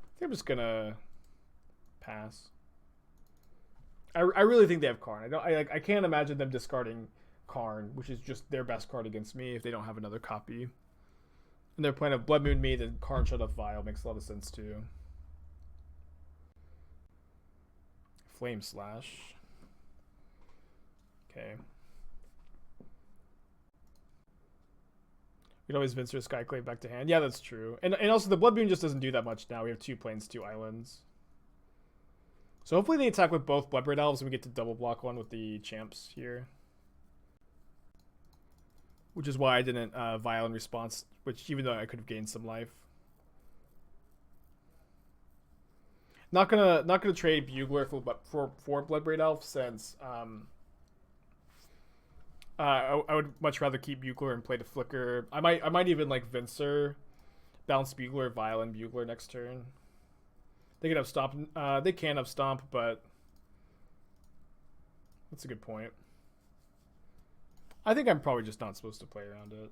I think I'm just gonna pass. I really think they have Karn. I can't imagine them discarding Karn, which is just their best card against me if they don't have another copy. And they're playing a Blood Moon me, then Karn shut off Vial makes a lot of sense too. Flame Slash. Okay. We can always Venser Skyclave back to hand. Yeah, that's true. And also the Blood Moon just doesn't do that much now. We have 2 planes, 2 islands. So hopefully they attack with both Bloodbraid Elves and we get to double block one with the champs here. Which is why I didn't Vial in response, which even though I could have gained some life. Not gonna trade Bugler for Bloodbraid Elf since I would much rather keep Bugler and play the Flicker. I might even like Venser, bounce Bugler, Vial, and Bugler next turn. They can have Stomp. They can have Stomp, but that's a good point. I think I'm probably just not supposed to play around it.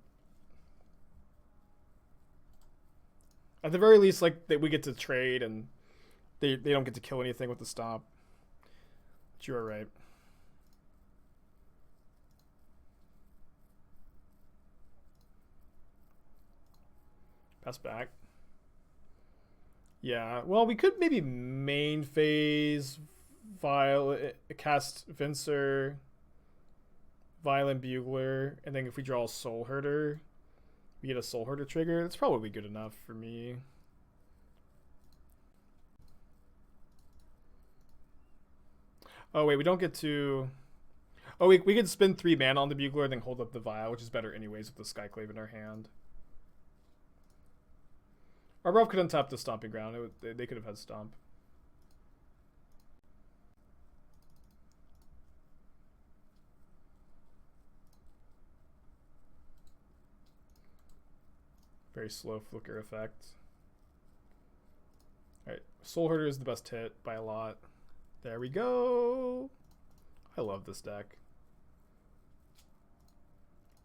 At the very least, like we get to trade and they don't get to kill anything with the Stomp. But you are right. Pass back. Yeah, well, we could maybe main phase, Vial, cast Venser, Violent Bugler, and then if we draw a Soulherder, we get a Soulherder trigger. That's probably good enough for me. Oh wait, we don't get to... Oh, we could spend 3 mana on the Bugler and then hold up the Vial, which is better anyways with the Skyclave in our hand. Our Rough could untap the Stomping Ground. They could have had Stomp. Very slow Flicker effect. Alright, Soulherder is the best hit by a lot. There we go. I love this deck.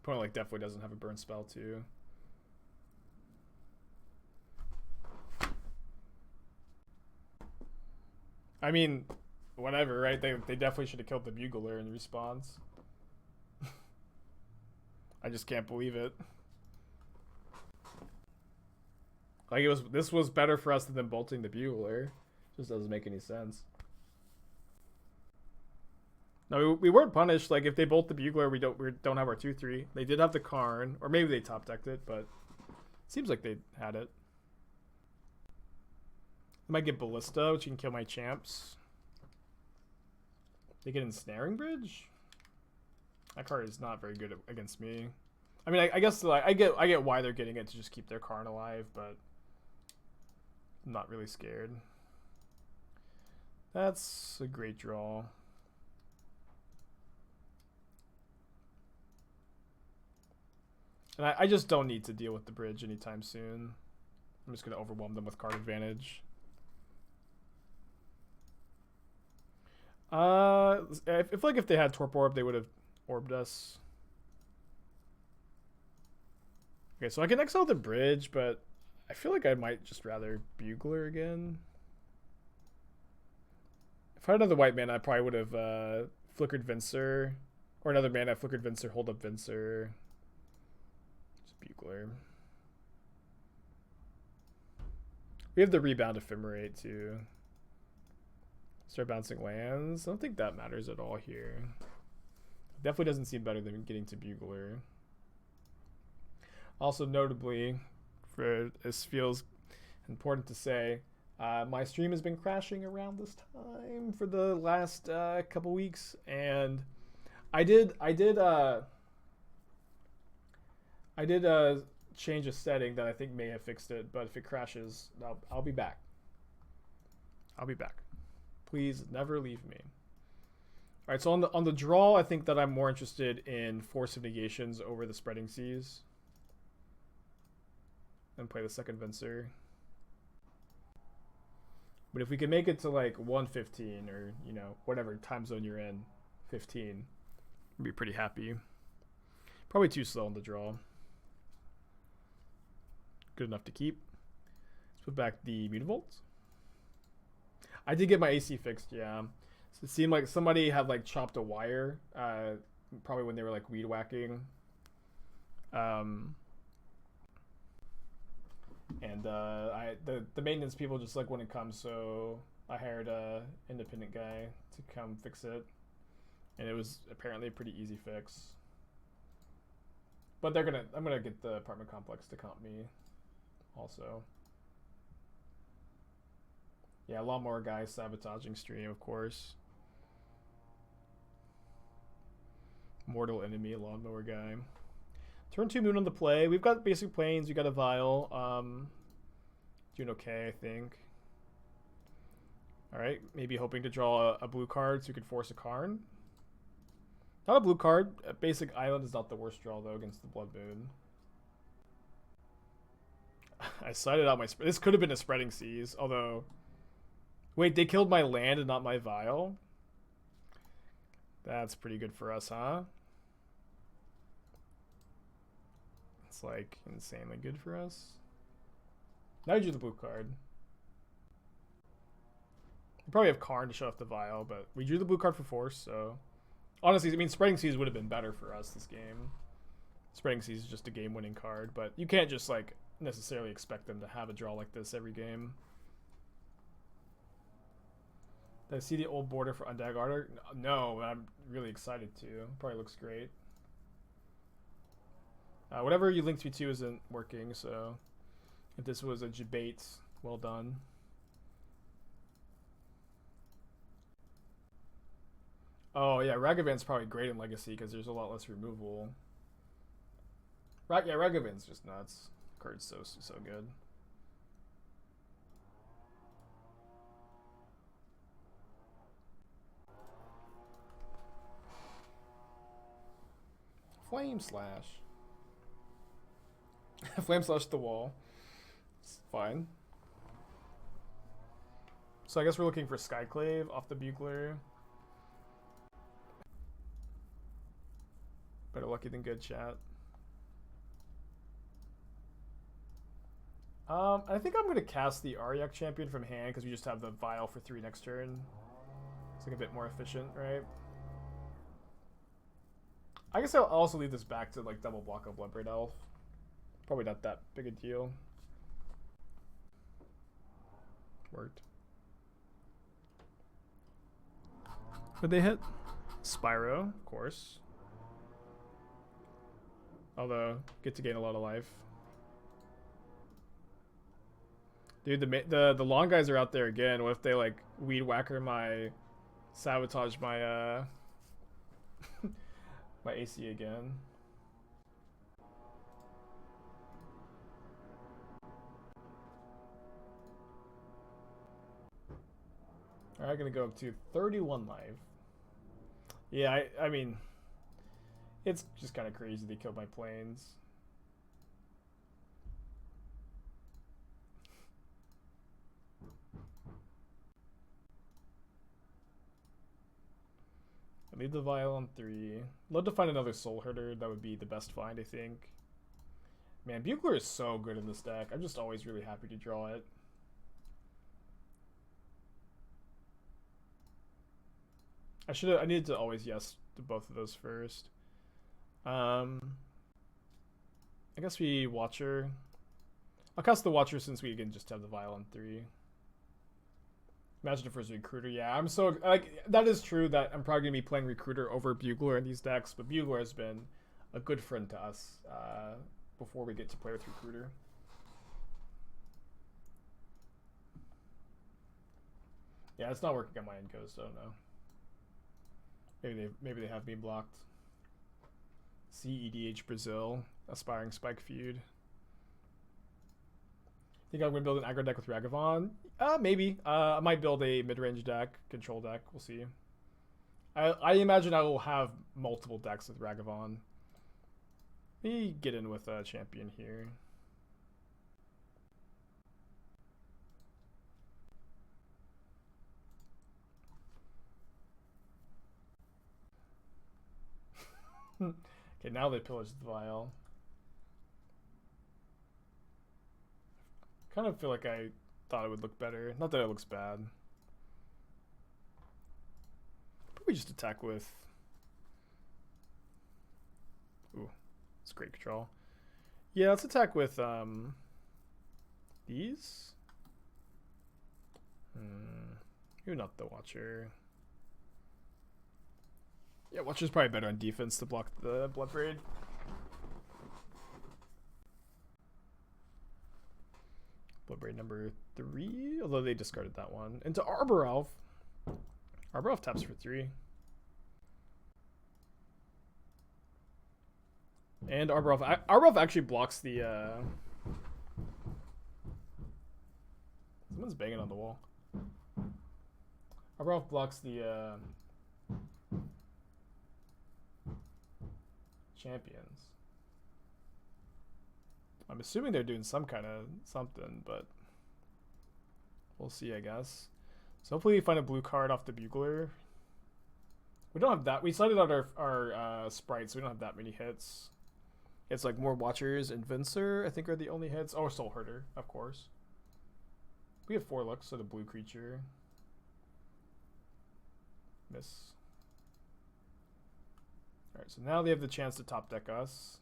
Opponent like definitely doesn't have a burn spell too. I mean, whatever, right? They definitely should have killed the Bugler in response. I just can't believe it. Like this was better for us than them bolting the Bugler. Just doesn't make any sense. No, we weren't punished. Like if they bolt the Bugler, we don't have our 2/3. They did have the Karn, or maybe they top decked it, but it seems like they had it. I might get Ballista, which can kill my champs. They get Ensnaring Bridge. That card is not very good against me. I mean, I guess like, I get why they're getting it to just keep their Karn alive, but I'm not really scared. That's a great draw. And I just don't need to deal with the bridge anytime soon. I'm just going to overwhelm them with card advantage. If they had Torp Orb, they would have orbed us. Okay, so I can exile the bridge, but I feel like I might just rather Bugler again. If I had another white mana, I probably would have flickered Venser. Or another mana, flickered Venser, hold up Venser. Just Bugler. We have the Rebound Ephemerate too. Start bouncing lands. I don't think that matters at all here. Definitely doesn't seem better than getting to Bugler. Also, notably, For this feels important to say. My stream has been crashing around this time for the last couple weeks, and I did change a setting that I think may have fixed it, but if it crashes, I'll be back. I'll be back. Please never leave me. All right, so on the draw, I think that I'm more interested in Force of Negations over the Spreading Seas, and play the second Venser. But if we can make it to like 1:15 or, you know, whatever time zone you're in, 15, I'd be pretty happy. Probably too slow on the draw. Good enough to keep. Let's put back the Mutavault. I did get my AC fixed, yeah. So it seemed like somebody had like chopped a wire, probably when they were like weed whacking. And the maintenance people just like wouldn't come, so I hired a independent guy to come fix it, and it was apparently a pretty easy fix. But I'm gonna get the apartment complex to comp me, also. Yeah, a lot more guys sabotaging stream, of course. Mortal enemy, lawnmower guy. Turn 2 moon on the play. We've got basic planes. We got a Vial. Doing okay, I think. All right, maybe hoping to draw a blue card so we could force a Karn. Not a blue card. A basic island is not the worst draw though against the Blood Moon. I cited out my. This could have been a Spreading Seas, although. Wait, they killed my land and not my Vial. That's pretty good for us, huh? It's like insanely good for us. Now you drew the blue card. We probably have Karn to show off the Vial, but we drew the blue card for force, so honestly, I mean, Spreading Seas would have been better for us this game. Spreading Seas is just a game-winning card, but you can't just like necessarily expect them to have a draw like this every game. Did I see the old border for Undag Ardor? No, I'm really excited to. Probably looks great. Whatever you linked me to isn't working, so if this was a debate, well done. Oh yeah, Ragavan's probably great in Legacy because there's a lot less removal. Yeah, Ragavan's just nuts. Card's so good. Flame Slash. Flame Slash the wall. It's fine. So I guess we're looking for Skyclave off the Bugler. Better lucky than good, chat. I think I'm going to cast the Auriok Champion from hand because we just have the Vial for 3 next turn. It's like a bit more efficient, right? I guess I'll also leave this back to like double block a Bloodbraid Elf. Probably not that big a deal. Worked. Would they hit? Spyro, of course. Although, get to gain a lot of life. Dude, the long guys are out there again. What if they like weed whacker my sabotage my my AC again? Alright, gonna go up to 31 life. Yeah, I mean, it's just kind of crazy they killed my planes. I leave the Vial on 3. Love to find another Soulherder. That would be the best find, I think. Man, Bugler is so good in this deck. I'm just always really happy to draw it. I needed to always yes to both of those first. I guess we Watcher. I'll cast the Watcher since we can just have the Vial on 3. Imagine if it was Recruiter. Yeah, I'm so like that is true that I'm probably gonna be playing Recruiter over Bugler in these decks, but Bugler has been a good friend to us before we get to play with Recruiter. Yeah, it's not working on my end coast. I don't know. Maybe they have me blocked. CEDH Brazil, Aspiring Spike Feud. Think I'm gonna build an aggro deck with Ragavan? Maybe. I might build a mid-range deck, control deck. We'll see. I imagine I will have multiple decks with Ragavan. Let me get in with a champion here. Okay, now they pillaged the Vial. Kind of feel like I thought it would look better. Not that it looks bad. Probably just attack with... Ooh, it's great control. Yeah, let's attack with these. You're not the Watcher. Yeah, Watcher's probably better on defense to block the Blood Braid. Blood Braid number 3, although they discarded that one. Into Arbor Elf. Arbor Elf taps for 3. And Arbor Elf actually blocks the someone's banging on the wall. Arbor Elf blocks the champions. I'm assuming they're doing some kind of something, but we'll see, I guess. So hopefully we find a blue card off the Bugler. We don't have that. We cited out our sprites, so we don't have that many hits. It's like more Watchers and Venser, I think, are the only hits. Oh, Soulherder, of course. We have 4 looks, so the blue creature. Miss. Alright, so now they have the chance to top deck us.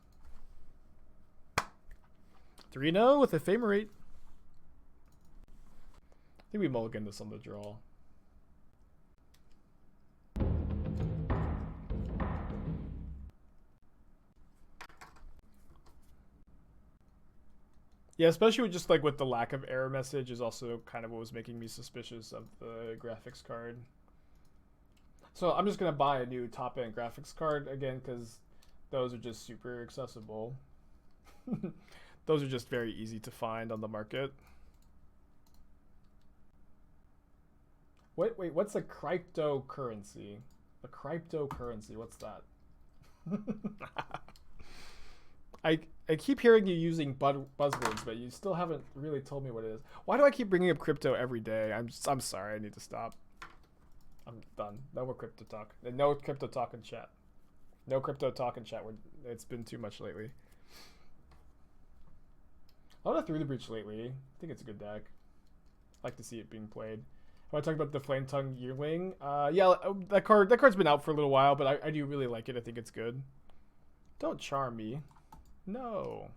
3-0 with Ephemerate. I think we mulligan this on the draw. Yeah, especially with just like with the lack of error message is also kind of what was making me suspicious of the graphics card. So I'm just going to buy a new top-end graphics card again because those are just super accessible. Those are just very easy to find on the market. Wait, what's a cryptocurrency? A cryptocurrency, what's that? I keep hearing you using buzzwords, but you still haven't really told me what it is. Why do I keep bringing up crypto every day? I'm sorry, I need to stop. I'm done. No more crypto talk. And no crypto talk in chat. No crypto talk in chat. It's been too much lately. A lot of Through the Breach lately. I think it's a good deck. I like to see it being played. I want to talk about the Flame Tongue Yearling. Yeah, that card's been out for a little while, but I do really like it. I think it's good. Don't charm me. No.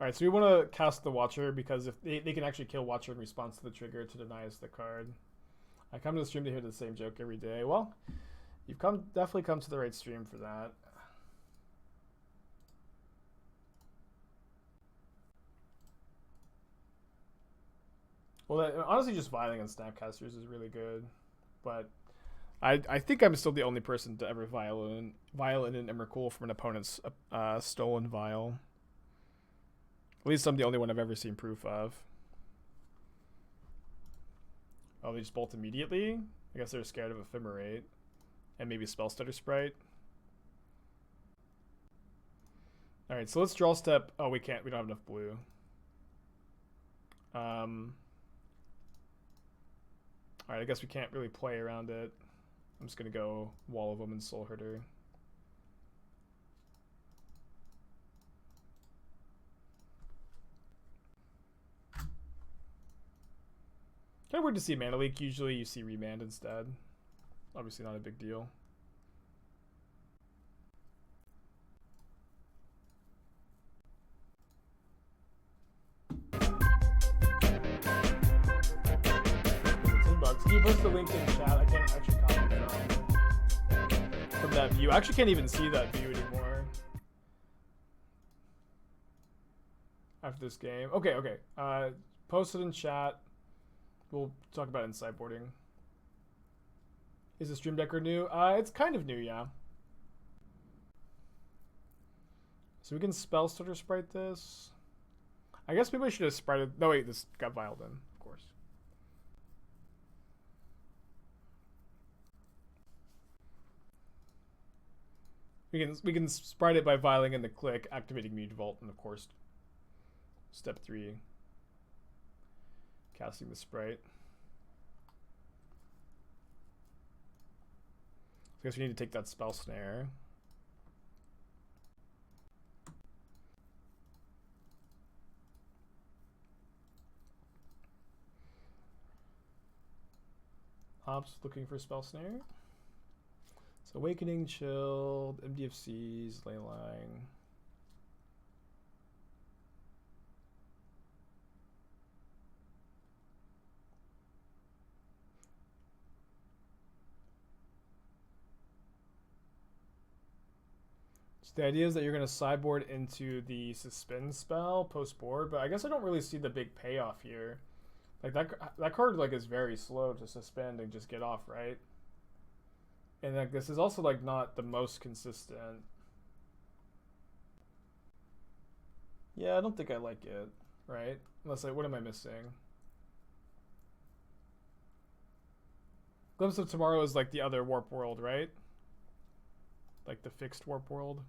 Alright, so we want to cast the Watcher because if they can actually kill Watcher in response to the trigger to deny us the card. I come to the stream to hear the same joke every day. Well, you've definitely come to the right stream for that. Well, honestly, just Vialing on Snapcasters is really good, but I think I'm still the only person to ever Vial in an Emrakul from an opponent's stolen Vial. At least I'm the only one I've ever seen proof of. Oh, they just bolt immediately? I guess they're scared of Ephemerate. And maybe Spellstutter Sprite. Alright, so let's draw step. Oh, we can't. We don't have enough blue. Alright, I guess we can't really play around it. I'm just going to go Wall of Omens, Soulherder. Kind of weird to see Mana Leak. Usually you see Remand instead. Obviously not a big deal. $10. Can you post the link in chat? I can't actually that view. I actually can't even see that view anymore. After this game. Okay, okay. Post it in chat. We'll talk about it in sideboarding. Is the Stream Decker new? It's kind of new, yeah. So we can Spellstutter Sprite this. I guess maybe I should have sprited. No, wait, this got Vial then, of course. We can sprite it by vialing in the click, activating Mutavault, and of course, step 3, casting the sprite. I guess we need to take that spell snare. Ops looking for spell snare. So Awakening, Chilled, MDFCs, Leyline. So the idea is that you're going to sideboard into the Suspend spell post-board, but I guess I don't really see the big payoff here. Like that card like is very slow to suspend and just get off, right? And like this is also like not the most consistent. Yeah, I don't think I like it, right? Unless what am I missing? Glimpse of Tomorrow is like the other Warp World, right? Like the fixed Warp World.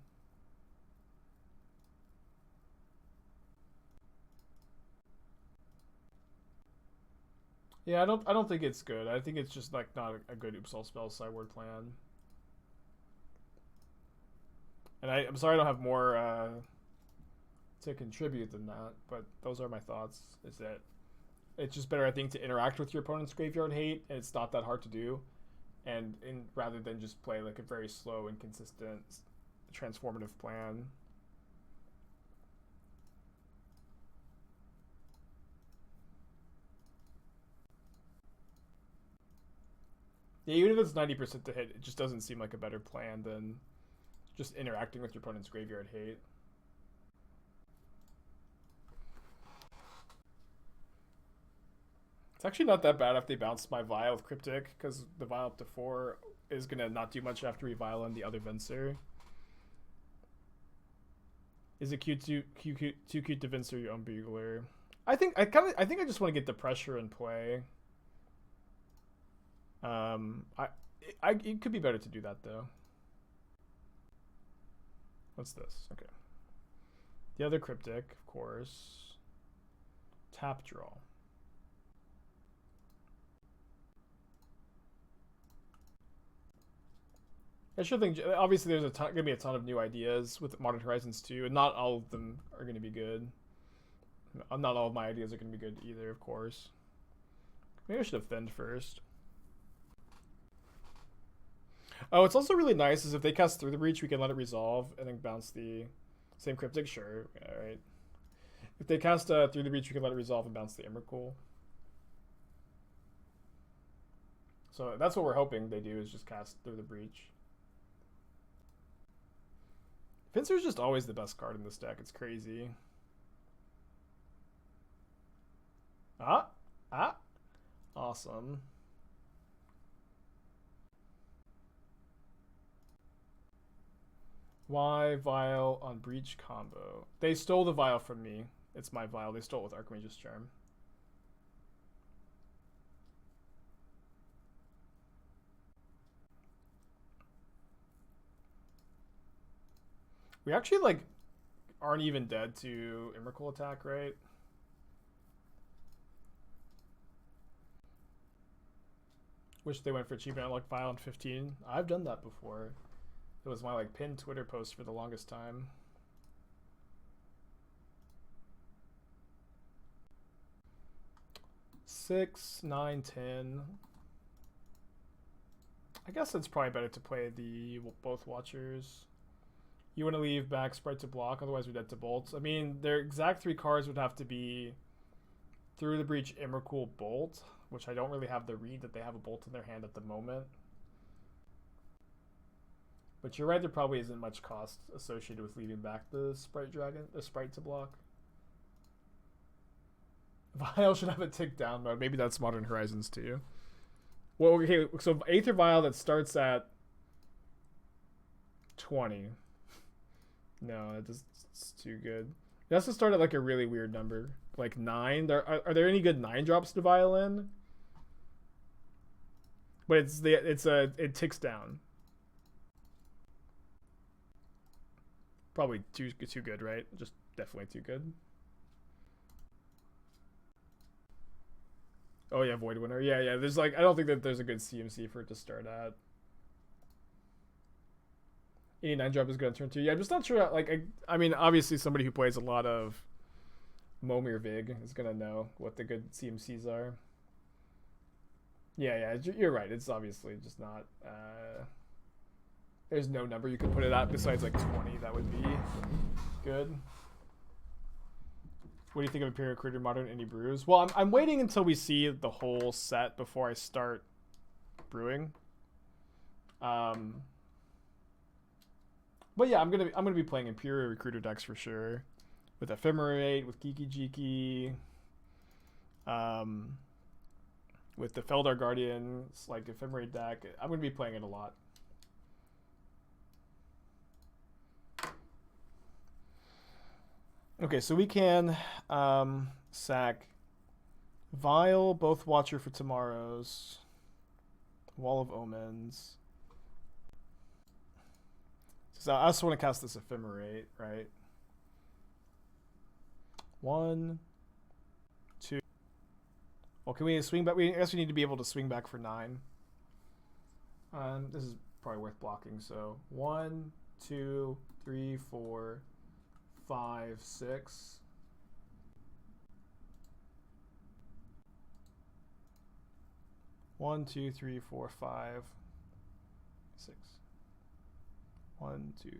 Yeah, I don't think it's good. I think it's just like not a good Oops All Spells sideboard plan. And I'm sorry I don't have more to contribute than that, but those are my thoughts. Is that it's just better, I think, to interact with your opponent's graveyard hate, and it's not that hard to do, and rather than just play like a very slow, inconsistent, transformative plan. Yeah, even if it's 90% to hit, it just doesn't seem like a better plan than just interacting with your opponent's graveyard hate. It's actually not that bad if they bounce my Vial with Cryptic, because the Vial up to 4 is going to not do much after we Vial on the other Venser. Is it too cute to Venser your own Bugler? I think I just want to get the pressure in play. It could be better to do that though. What's this? Okay. The other Cryptic, of course. Tap draw. I sure think obviously there's gonna be a ton of new ideas with Modern Horizons 2, and not all of them are gonna be good. Not all of my ideas are gonna be good either, of course. Maybe I should have thinned first. Oh, it's also really nice is if they cast Through the Breach, we can let it resolve and then bounce the same Cryptic. Sure, all right. If they cast Through the Breach, we can let it resolve and bounce the Emrakul. So that's what we're hoping they do, is just cast Through the Breach. Venser is just always the best card in this deck. It's crazy. Awesome. Why Vial on Breach combo? They stole the Vial from me. It's my Vial. They stole it with Archmage's Charm. We actually like aren't even dead to Emrakul attack, right? Wish they went for cheap and unlocked Vial on 15. I've done that before. It was my like pinned Twitter post for the longest time. Six, 9, 10. I guess it's probably better to play the both Watchers. You want to leave back Sprite to block, otherwise we're dead to Bolt. I mean, their exact 3 cards would have to be Through the Breach, Emrakul, Bolt, which I don't really have the read that they have a Bolt in their hand at the moment. But you're right, there probably isn't much cost associated with leaving back the Sprite Dragon, the Sprite to block. Vial should have a tick down mode. Maybe that's Modern Horizons too. Well, okay, so Aether Vial that starts at 20. No, it's too good. It has to start at like a really weird number, like 9. Are there any good 9 drops to Vial in? But it ticks down. Probably too good, right? Just definitely too good. Oh yeah, Void Winter. Yeah. There's like, I don't think that there's a good CMC for it to start at. Any 9 drop is going to turn 2. Yeah, I'm just not sure. Like, I mean, obviously somebody who plays a lot of Momir Vig is going to know what the good CMCs are. Yeah, you're right. It's obviously just not. There's no number you can put it at besides like 20. That would be good. What do you think of Imperial Cruider Modern Indie Brews? Well, I'm waiting until we see the whole set before I start brewing. But yeah, I'm gonna be playing Imperial Recruiter decks for sure, with Ephemerate, with Kiki-jiki, with the Feldar Guardians, like Ephemerate deck. I'm gonna be playing it a lot. Okay, so we can sack Vial, both Watcher for tomorrow's, Wall of Omens. So I also want to cast this Ephemerate, right? 1, 2. Well, can we swing back? I guess we need to be able to swing back for 9. This is probably worth blocking. So 1, 2, 3, 4, 5, 6. One, 2, 3, 4, 5, 6. 1, 2, 3, 4.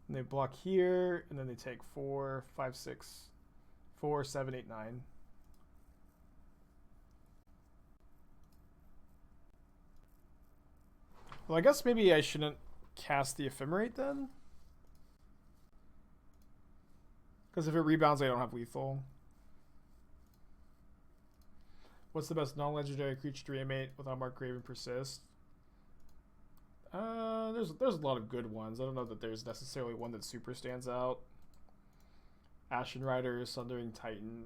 And they block here, and then they take 4, 5, 6, 4, 7, 8, 9. Well, I guess maybe I shouldn't cast the Ephemerate then. Because if it rebounds, I don't have lethal. What's the best non-legendary creature to reanimate without Mark Graven Persist? There's a lot of good ones. I don't know that there's necessarily one that super stands out. Ashen Rider, Sundering Titan,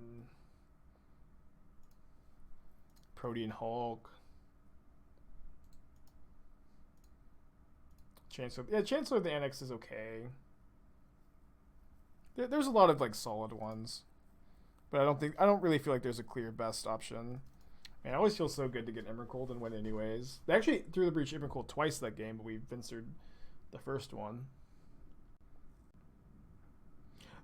Protean Hulk, Chancellor. Yeah, Chancellor of the Annex is okay. There's a lot of like solid ones, but I don't really feel like there's a clear best option. Man, I always feel so good to get Emrakul and win anyways. They actually threw the breach Emrakul twice that game, but we Vensered the first one.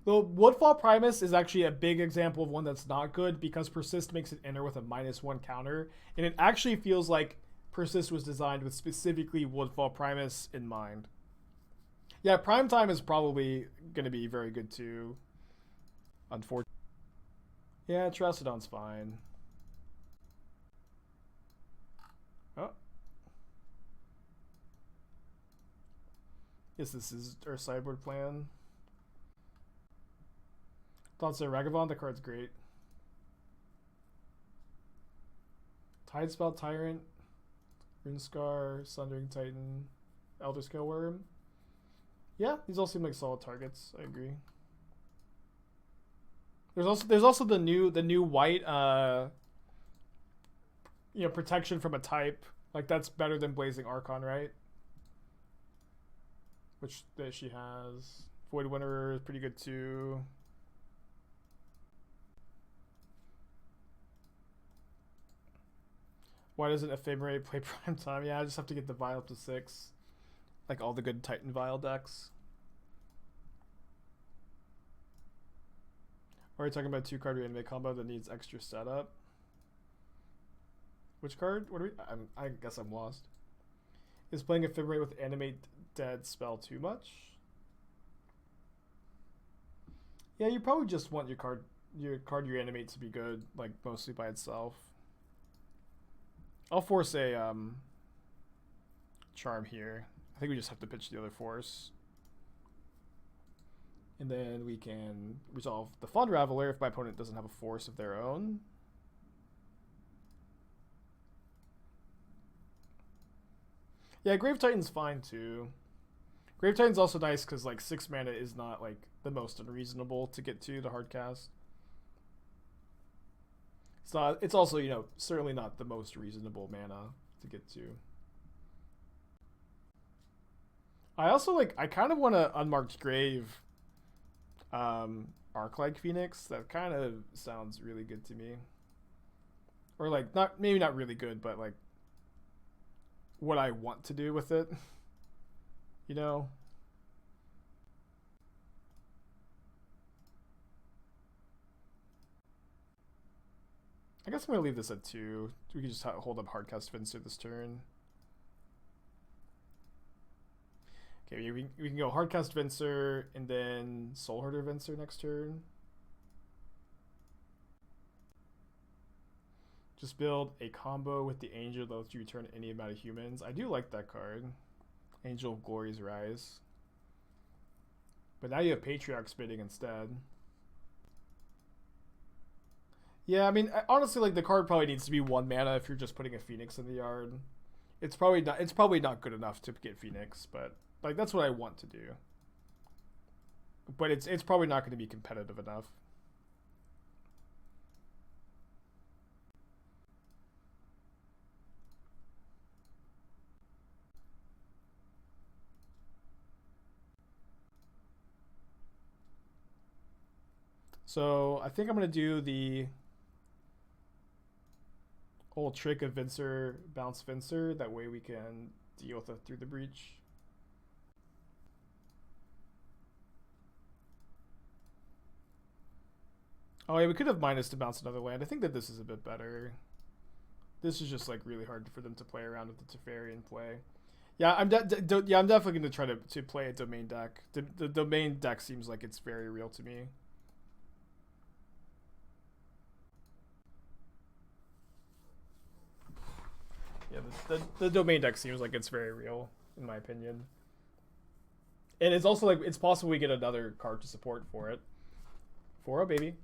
The Woodfall Primus is actually a big example of one that's not good because Persist makes it enter with a -1 counter, and it actually feels like Persist was designed with specifically Woodfall Primus in mind. Yeah, Prime Time is probably going to be very good too. Unfortunately. Yeah, Trestodon's fine. Oh. Yes, this is our sideboard plan. Thoughts there, Ragavon, the card's great. Tidespell Tyrant, Runescar, Sundering Titan, Elder Scale Worm. Yeah, these all seem like solid targets. I agree. There's also the new white protection from a type. Like that's better than Blazing Archon, right? Which that she has. Void Winter is pretty good too. Why doesn't Ephemerate play Prime Time? Yeah, I just have to get the Vial up to 6. Like all the good Titan Vial decks. Or are you talking about 2-card reanimate combo that needs extra setup? Which card? What do we? I guess I'm lost. Is playing Ephemerate with Animate Dead spell too much? Yeah, you probably just want your card you animate to be good, like mostly by itself. I'll force a charm here. I think we just have to pitch the other force. And then we can resolve the Flooded Raveler if my opponent doesn't have a force of their own. Yeah, Grave Titan's fine too. Grave Titan's also nice because like 6 mana is not like the most unreasonable to get to hard cast. It's not. It's also, you know, certainly not the most reasonable mana to get to. I also like. I kind of want to Unmarked Grave, Arc-like Phoenix. That kind of sounds really good to me. Or like maybe not really good, but like what I want to do with it. You know. I guess I'm gonna leave this at 2. We can just hold up Hardcast Venser this turn. Okay, we can go Hardcast Venser and then Soulherder Venser next turn. Just build a combo with the Angel that lets you return any amount of humans. I do like that card. Angel of Glory's Rise. But now you have Patriarch Spitting instead. Yeah, I mean, honestly, like the card probably needs to be 1 mana if you're just putting a Phoenix in the yard. It's probably not good enough to get Phoenix, but like that's what I want to do. But it's probably not going to be competitive enough. So I think I'm going to do the whole trick of Venser, bounce Venser. That way we can deal with it through the breach. Oh yeah, we could have minus to bounce another land. I think that this is a bit better. This is just like really hard for them to play around with the Teferi in play. Yeah, I'm definitely going to try to play a domain deck. The domain deck seems like it's very real to me. Yeah, the domain deck seems like it's very real, in my opinion. And it's also like, it's possible we get another card to support for it. 4-0, baby.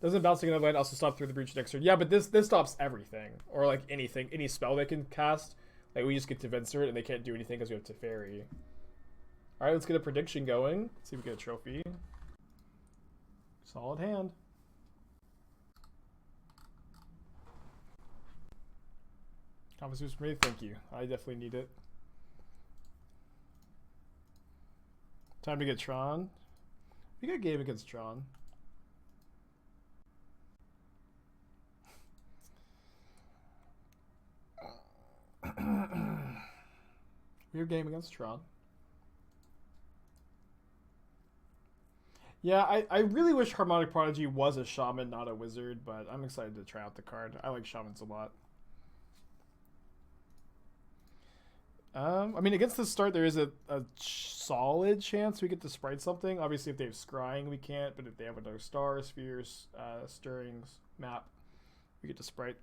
Doesn't bouncing another land also stop through the breach next turn? Yeah, but this stops everything. Or like anything, any spell they can cast. Like we just get to Venser it and they can't do anything because we have Teferi. Alright, let's get a prediction going. Let's see if we get a trophy. Solid hand. Confidence boost for me, thank you. I definitely need it. Time to get Tron. We got a game against Tron. Weird game against Tron. Yeah, I really wish Harmonic Prodigy was a Shaman, not a Wizard, but I'm excited to try out the card. I like Shamans a lot. I mean, against the start, there is a solid chance we get to Sprite something. Obviously, if they have Scrying, we can't. But if they have another Star, Spheres, Stirrings, Map, we get to Sprite.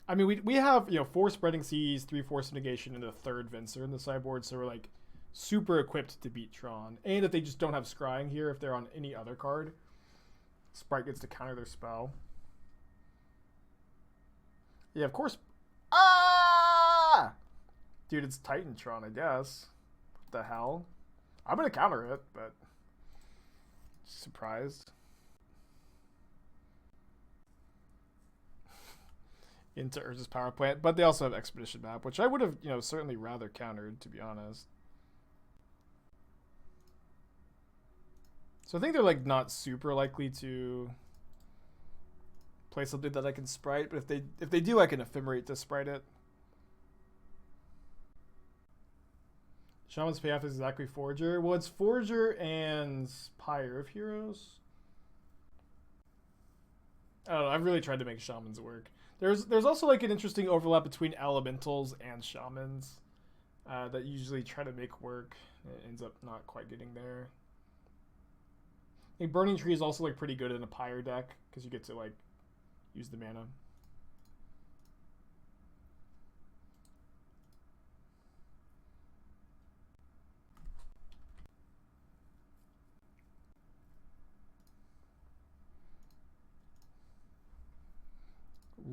I mean, we have, you know, 4 Spreading Seas, 3 Force of Negation, and a 3rd Venser in the sideboard. So we're, like, super equipped to beat Tron. And if they just don't have Scrying here, if they're on any other card, Sprite gets to counter their spell. Yeah, of course... Ah! Dude, it's Titantron, I guess. What the hell? I'm gonna counter it, but... Surprised. Into Urza's Power Plant, but they also have Expedition Map, which I would have, you know, certainly rather countered, to be honest. So I think they're, like, not super likely to... play something that I can Sprite, but if they do, I can Ephemerate to Sprite it. Shaman's payoff is exactly Forger. Well, it's Forger and Pyre of Heroes. I don't know. I've really tried to make Shamans work. There's also like an interesting overlap between Elementals and Shamans that usually try to make work. It ends up not quite getting there. I think Burning Tree is also like pretty good in a Pyre deck because you get to like use the mana.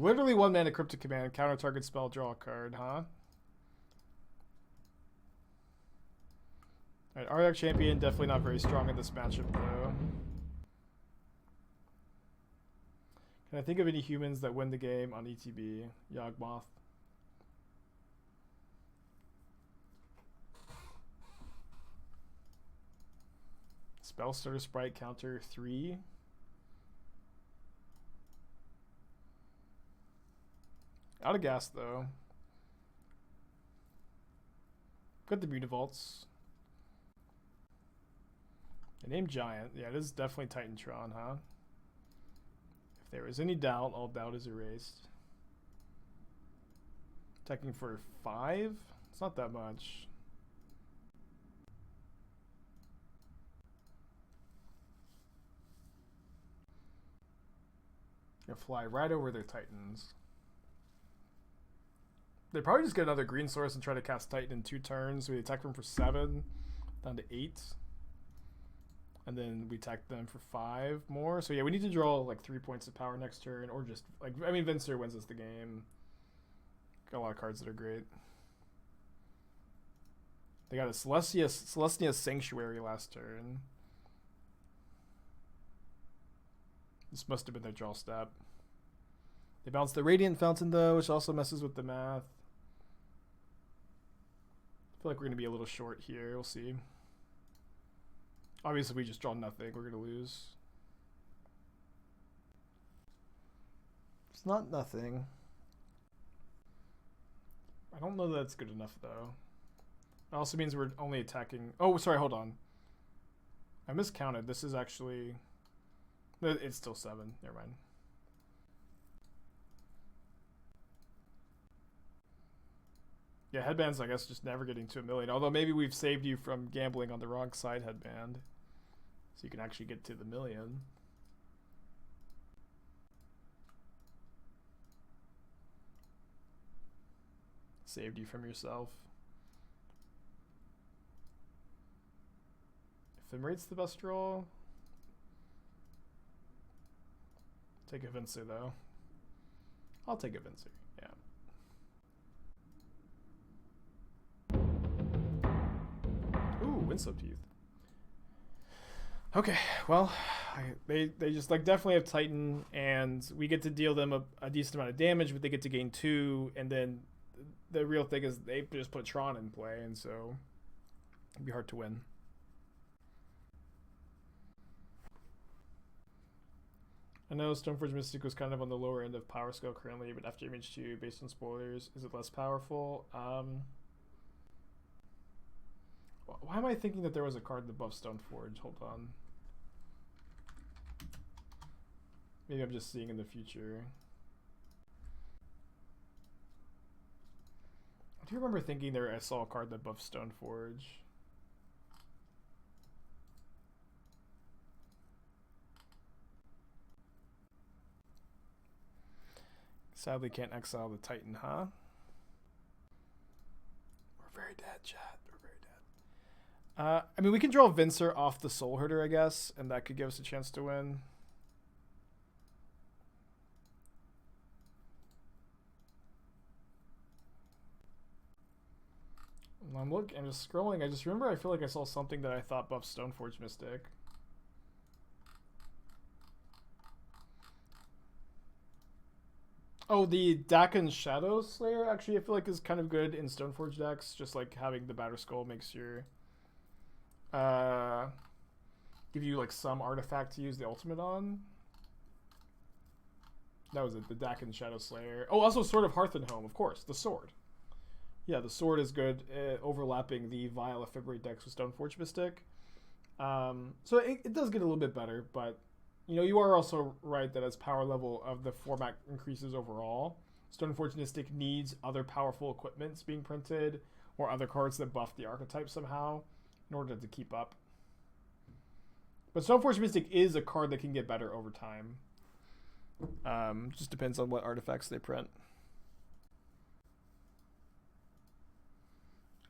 Literally 1 mana Cryptic Command, counter target spell, draw a card, huh? Alright, Auriok Champion, definitely not very strong in this matchup, though. Can I think of any humans that win the game on ETB? Yawgmoth. Spellstutter Sprite, counter 3. Out of gas, though. Got the Mutavaults. The name Giant. Yeah, it is definitely Titantron, huh? If there is any doubt, all doubt is erased. Attacking for 5? It's not that much. Gonna fly right over their Titans. They probably just get another green source and try to cast Titan in 2 turns. We attack them for 7, down to 8. And then we attack them for 5 more. So yeah, we need to draw like 3 points of power next turn, or just like, I mean, Venser wins us the game. Got a lot of cards that are great. They got a Celestia Sanctuary last turn. This must have been their draw step. They bounced the Radiant Fountain though, which also messes with the math. I feel like we're going to be a little short here. We'll see. Obviously, we just draw nothing. We're going to lose. It's not nothing. I don't know that it's good enough, though. It also means we're only attacking... Oh, sorry, hold on. I miscounted. This is actually... It's still 7. Never mind. Yeah, headbands, I guess, just never getting to 1 million. Although maybe we've saved you from gambling on the wrong side headband. So you can actually get to the 1 million. Saved you from yourself. Ephemerate's the best draw. Take a Venser, though. I'll take a Venser, yeah. Windswept Heath. Okay, well, they just like definitely have Titan, and we get to deal them a decent amount of damage, but they get to gain 2, and then the real thing is they just put Tron in play, and so it'd be hard to win. I know Stoneforge Mystic was kind of on the lower end of power scale currently, but after Image 2, based on spoilers, is it less powerful? Why am I thinking that there was a card that buffs Stoneforge? Hold on. Maybe I'm just seeing in the future. I do remember thinking I saw a card that buffs Stoneforge. Sadly can't exile the Titan, huh? We're very dead, chat. I mean, we can draw Venser off the Soulherder, I guess, and that could give us a chance to win. I'm just scrolling. I just remember I feel like I saw something that I thought buffed Stoneforge Mystic. Oh, the Dakin Shadow Slayer actually I feel like is kind of good in Stoneforge decks. Just like having the Batterskull makes your... give you like some artifact to use the ultimate on. That was it, the Dakin Shadow Slayer. Oh, also Sword of Hearth and Home, of course, the sword. Yeah, the sword is good, overlapping the Vial Ephemerate decks with Stoneforge Mystic. So it does get a little bit better, but you know, you are also right that as power level of the format increases overall, Stoneforge Mystic needs other powerful equipments being printed or other cards that buff the archetype somehow in order to keep up. But Stoneforge Mystic is a card that can get better over time. Just depends on what artifacts they print.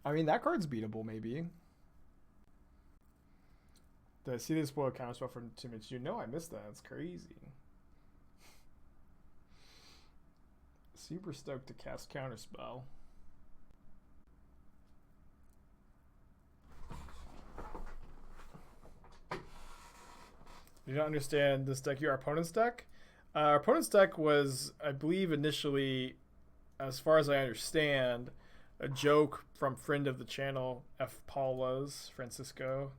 I mean, that card's beatable, maybe. Did I see this spoiled counterspell from Image 2? No, I missed that. It's crazy. Super stoked to cast Counterspell. You don't understand this deck here, our opponent's deck? Our opponent's deck was, I believe, initially, as far as I understand, a joke from friend of the channel, F. Paula's, Francisco.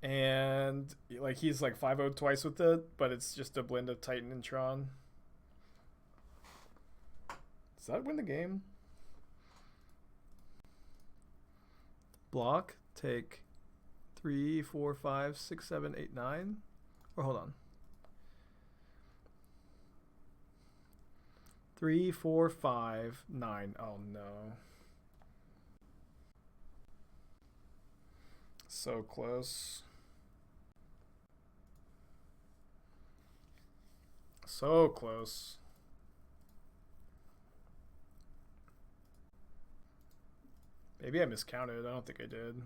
And like he's like 5-0'd twice with it, but it's just a blend of Titan and Tron. Does that win the game? Block, take 3, 4, 5, 6, 7, 8, 9. Or hold on. 3, 4, 5, 9. Oh no. So close. So close. Maybe I miscounted. I don't think I did.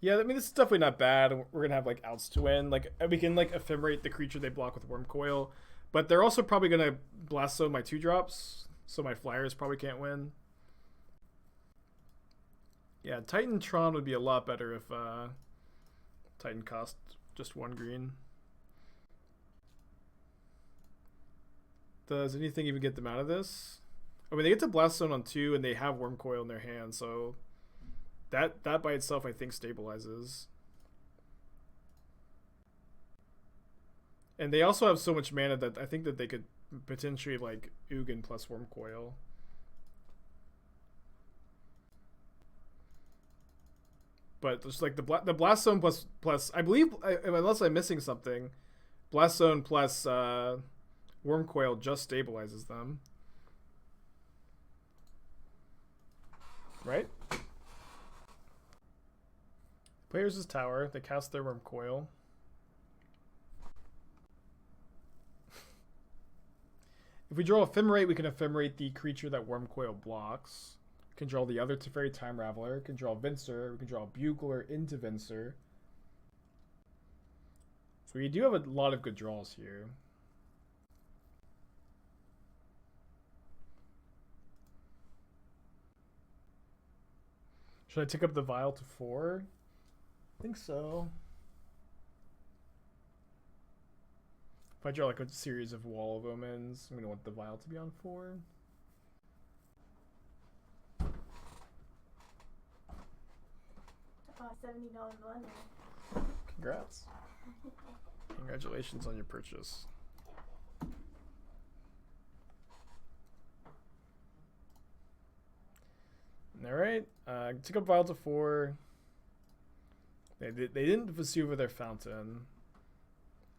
Yeah, I mean, this is definitely not bad. We're gonna have like outs to win. Like we can like ephemerate the creature they block with Worm Coil, but they're also probably gonna blast zone my 2-drops, so my flyers probably can't win. Yeah, Titan Tron would be a lot better if Titan cost just 1 green. Does anything even get them out of this? I mean, they get to blast zone on 2, and they have Worm Coil in their hand, so that by itself I think stabilizes. And they also have so much mana that I think that they could potentially like Ugin plus Worm Coil. But just like the blast zone plus I believe, unless I'm missing something, blast zone plus Worm Coil just stabilizes them, right? Players' is tower. They cast their Worm Coil. If we draw Ephemerate, we can Ephemerate the creature that Worm Coil blocks. Can draw the other Teferi Time Raveler. Can draw Venser. We can draw Bugler into Venser. So we do have a lot of good draws here. Should I take up the Vial to 4? I think so. If I draw like a series of Wall of Omens, I'm going to want the Vial to be on 4. $70 blender. Congrats. Congratulations on your purchase. Alright, took up Vial to 4. They didn't Vesuva their Fountain.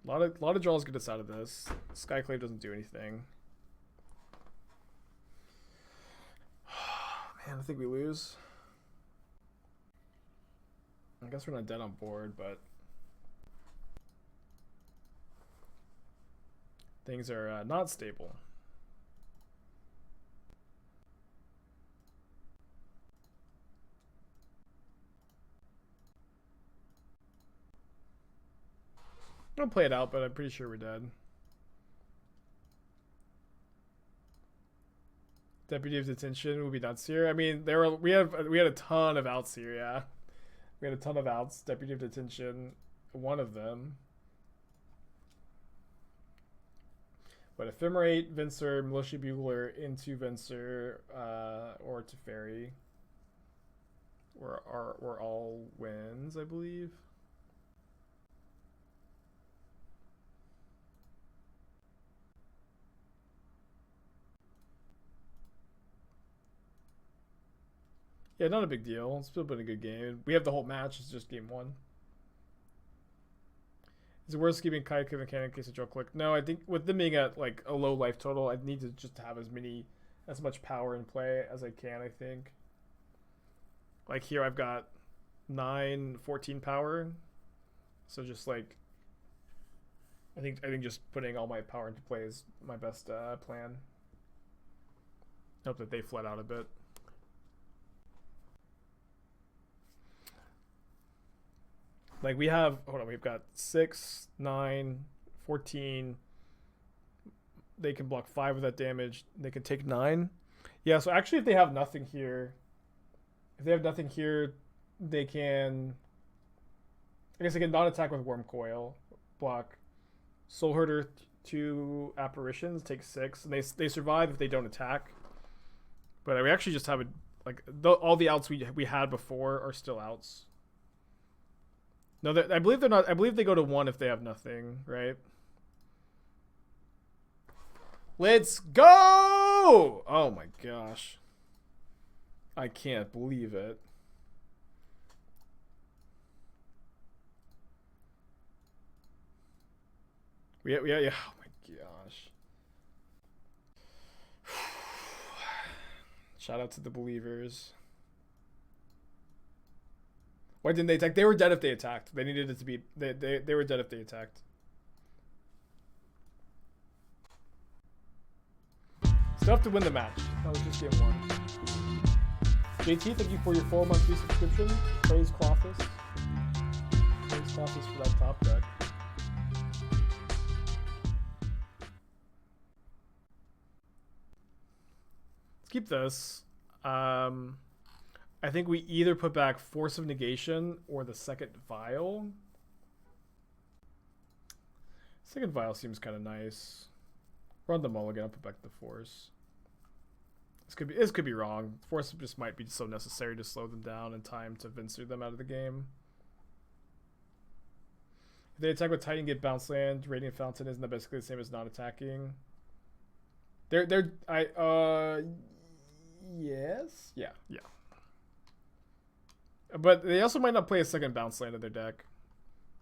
A lot of draws get us out of this. Skyclave doesn't do anything. Man, I think we lose. I guess we're not dead on board, but things are not stable. I'm gonna play it out, but I'm pretty sure we're dead. Deputy of Detention will be nuts here. I mean, we had a ton of outs here, yeah. We had a ton of outs. Deputy of Detention, one of them. But Ephemerate, Venser, Militia Bugler into Venser, or Teferi were all wins, I believe. Yeah, not a big deal. It's still been a good game. We have the whole match. It's just game 1. Is it worth keeping Skyclave mechanic in case I draw click? No, I think with them being at like a low life total, I need to just have as much power in play as I can, I think. Like here I've got 9, 14 power. So just like I think just putting all my power into play is my best plan. Hope that they flood out a bit. Like we have, hold on, we've got 6, 9, 14. They can block 5 of that damage. They can take 9. Yeah, so actually if they have nothing here, they can, I guess they can not attack with Worm Coil, block Soulherder 2 apparitions, take 6, and they survive if they don't attack. But we actually just have all the outs we had before are still outs. No, I believe they're not. I believe they go to 1 if they have nothing, right? Let's go! Oh my gosh. I can't believe it. Yeah. Oh my gosh. Shout out to the believers. Why didn't they attack? They were dead if they attacked. They needed it to be. They were dead if they attacked. Still have to win the match. That was just game 1. JT, thank you for your 4-month free subscription. Praise Clothis. Praise Clothis for that top deck. Let's keep this. I think we either put back Force of Negation or the second Vial. Second Vial seems kind of nice. Run the mulligan. I'll put back the Force. This could be wrong. Force just might be so necessary to slow them down in time to Venser them out of the game. If they attack with Titan, get bounce land. Radiant Fountain isn't that basically the same as not attacking? Yes. Yeah. But they also might not play a second bounce land in their deck.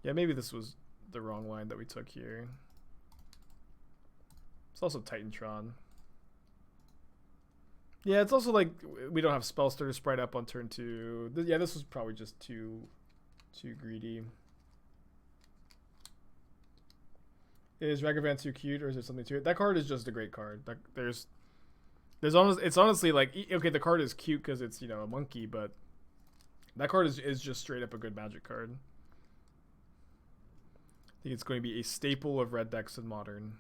Yeah, maybe this was the wrong line that we took here. It's also Titantron. Yeah, it's also like we don't have Spellstutter Sprite up on turn 2. Yeah, this was probably just too greedy. Is Ragavan too cute, or is there something to it? That card is just a great card. Like it's honestly like, okay, the card is cute because it's, a monkey, but that card is just straight up a good Magic card. I think it's going to be a staple of red decks in Modern.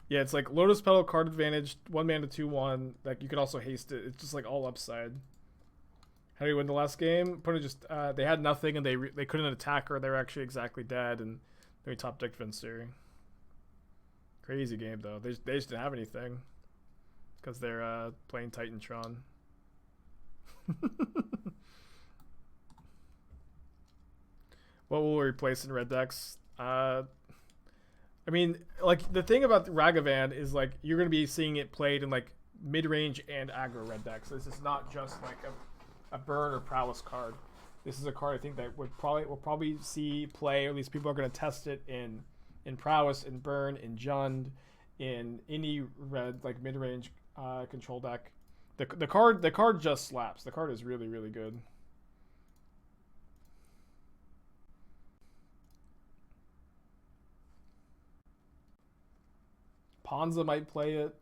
Yeah, it's like Lotus Petal, card advantage, 1 mana 2/1. Like you can also haste it. It's just like all upside. How do we win the last game? Opponent just they had nothing and they couldn't attack her. They were actually exactly dead, and then we top decked Venser. Crazy game though. They just didn't have anything because they're playing Titantron. What will we replace in red decks? I mean, like, the thing about Ragavan is, like, you're going to be seeing it played in, like, mid-range and aggro red decks. This is not just, like, a burn or prowess card. This is a card I think that will probably see play, or at least people are going to test it in prowess, in burn, in Jund, in any red, like, mid-range control deck. The card just slaps. The card is really, really good. Ponza might play it,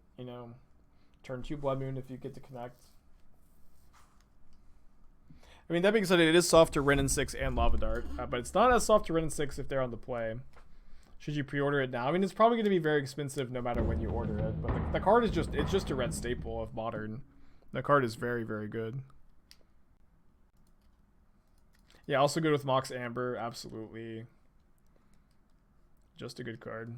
turn 2 Blood Moon if you get to connect. I mean, that being said, it is soft to Wrenn and 6 and Lava Dart, but it's not as soft to Wrenn and 6 if they're on the play. Should you pre-order it now? I mean, it's probably going to be very expensive no matter when you order it, but the card is just a red staple of Modern. The card is very, very good. Yeah, also good with Mox Amber, absolutely. Just a good card.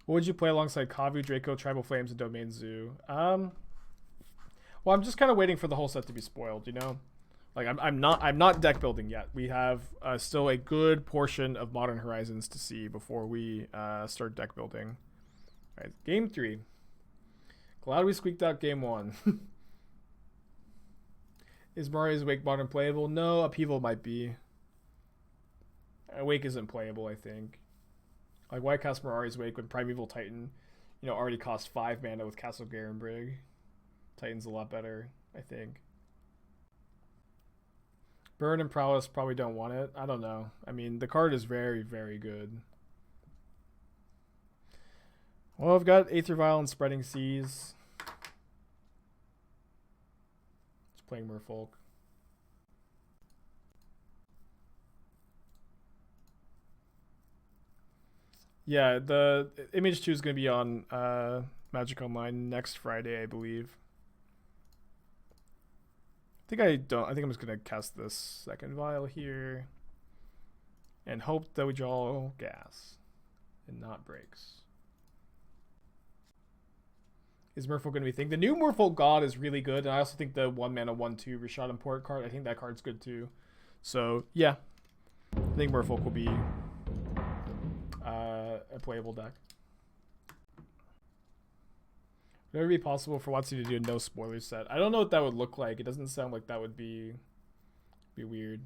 What would you play alongside Kavu, Draco, Tribal Flames, and Domain Zoo? Well, I'm just kind of waiting for the whole set to be spoiled, Like I'm not deck building yet. We have still a good portion of Modern Horizons to see before we start deck building. All right, game 3. Glad we squeaked out game 1. Is Mario's Wake Modern playable? No, Upheaval might be. Wake isn't playable, I think. Like, why cast Mirari's Wake when Primeval Titan, already cost 5 mana with Castle Garenbrig? Titan's a lot better, I think. Burn and Prowess probably don't want it. I don't know. I mean, the card is very, very good. Well, I've got Aether Vial and Spreading Seas. playing Merfolk. Yeah, the Image 2 is going to be on Magic Online next Friday, I believe. I think I'm just going to cast this second Vial here and hope that we draw gas and not breaks. Is Merfolk going to be a thing? The new Merfolk God is really good, and I also think the 1-mana 1/2 Rashad Import card, I think that card's good too. So, yeah. I think Merfolk will be a playable deck. Would it ever be possible for WotC to do a no spoilers set? I don't know what that would look like. It doesn't sound like that would be weird.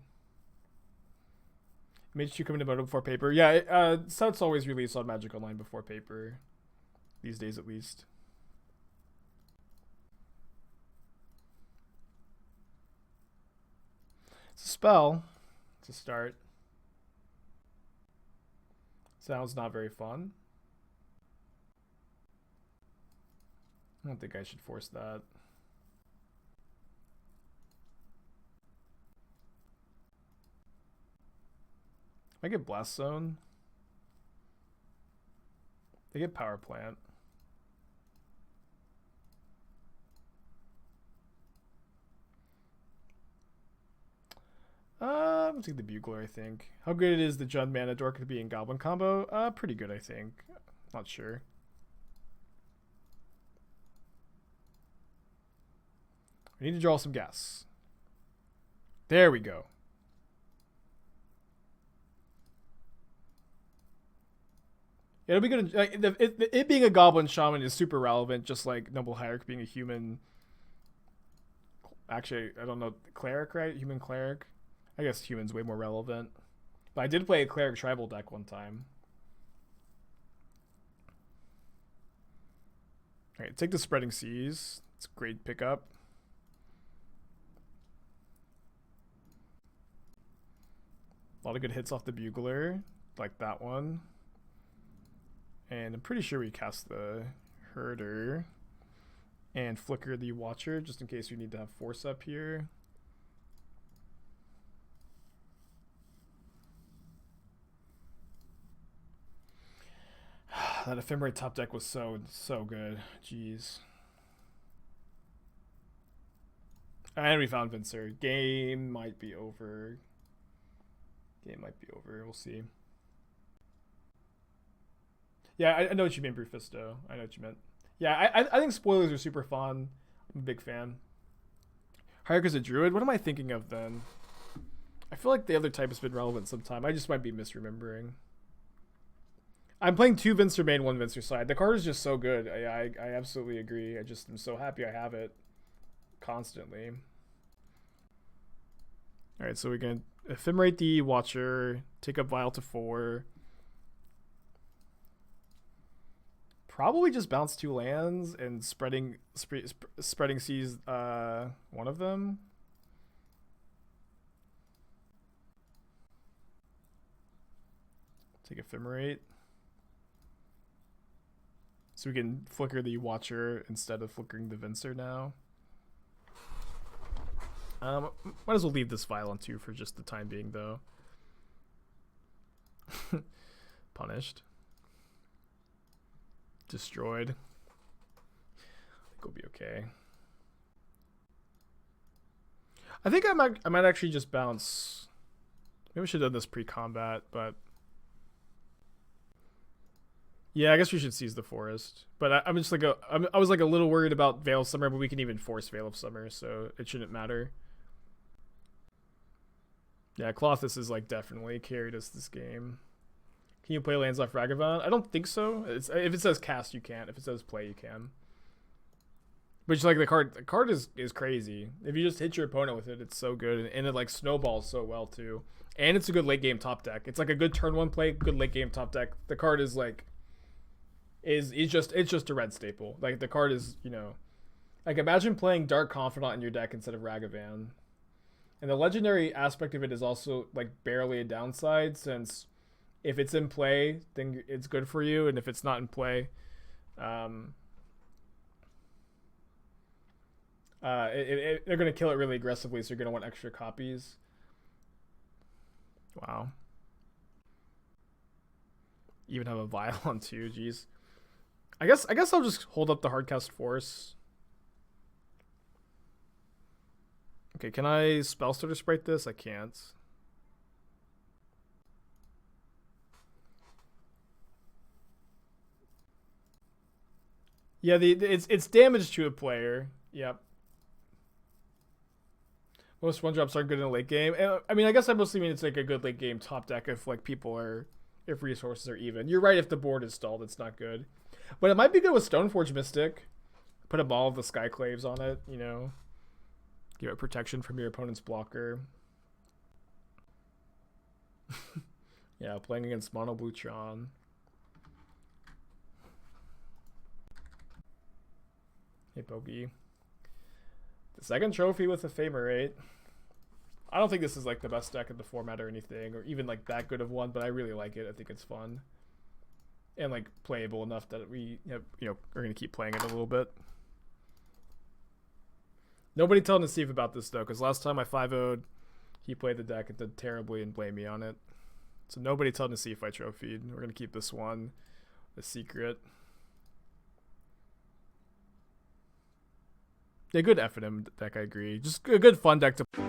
Mage 2 coming about before paper. Yeah, sets always release on Magic Online before paper. These days at least. It's a spell to start. Sounds not very fun. I don't think I should force that. I get Blast Zone. They get Power Plant. I'm gonna take the Bugler, I think. How good is the Jund Mana Dork to be in Goblin combo? Pretty good, I think. Not sure. We need to draw some gas. There we go. Yeah, it'll be good. It being a Goblin Shaman is super relevant, just like Noble Hierarch being a human. Actually, I don't know. Cleric, right? Human Cleric. I guess human's way more relevant. But I did play a Cleric Tribal deck one time. Alright, take the Spreading Seas. It's a great pickup. A lot of good hits off the Bugler, like that one. And I'm pretty sure we cast the Herder and flicker the Watcher just in case we need to have Force up here. That Ephemerate top deck was so good. Jeez. And we found Venser. Game might be over. We'll see. Yeah, I know what you mean, Brufisto. I know what you meant. Yeah, I think spoilers are super fun. I'm a big fan. Hierarch is a druid? What am I thinking of then? I feel like the other type has been relevant sometime. I just might be misremembering. I'm playing 2 Venser main, 1 Venser side. The card is just so good. I absolutely agree. I just am so happy I have it constantly. Alright, so we can Ephemerate the Watcher, take up Vial to 4. Probably just bounce 2 lands and spreading seas one of them. Take Ephemerate. So we can flicker the Watcher instead of flickering the Venser now. Might as well leave this Vial on 2 for just the time being, though. Punished. Destroyed. I think we'll be okay. I think I might actually just bounce. Maybe we should have done this pre-combat, but yeah, I guess we should seize the forest. But I'm just like I was like a little worried about Veil of Summer, but we can even force Veil of Summer, so it shouldn't matter. Yeah, Clothis is like definitely carried us this game. Can you play lands off Ragavan? I don't think so. If it says cast, you can't. If it says play, you can. But just like the card is crazy. If you just hit your opponent with it, it's so good, and it like snowballs so well too. And it's a good late game top deck. It's like a good turn 1 play, good late game top deck. The card is like it's just a red staple. Like the card is, you know, like imagine playing Dark Confidant in your deck instead of Ragavan. And the legendary aspect of it is also like barely a downside, since if it's in play, then it's good for you, and if it's not in play, They're gonna kill it really aggressively, so you're gonna want extra copies. Wow. Even have a Vial on 2, jeez. I guess I'll just hold up the hardcast Force. Okay, can I Spellstutter Sprite this? I can't. Yeah, it's damage to a player. Yep. Most one drops aren't good in a late game. I mean, I guess I mostly mean it's like a good late game top deck if like if resources are even. You're right, if the board is stalled, it's not good. But it might be good with Stoneforge Mystic. Put a ball of the Skyclaves on it, you know. Give it protection from your opponent's blocker. Yeah, playing against Mono Blue Tron. Hey, Bogey. The second trophy with Ephemerate. I don't think this is like the best deck in the format or anything, or even like that good of one, but I really like it. I think it's fun. And like playable enough that we have, are going to keep playing it a little bit. Nobody tell Nassif about this though, because last time I 5-0'd, he played the deck and did terribly and blamed me on it. So nobody tell Nassif I trophied. We're going to keep this one a secret. Yeah, good FNM deck, I agree. Just a good fun deck to play.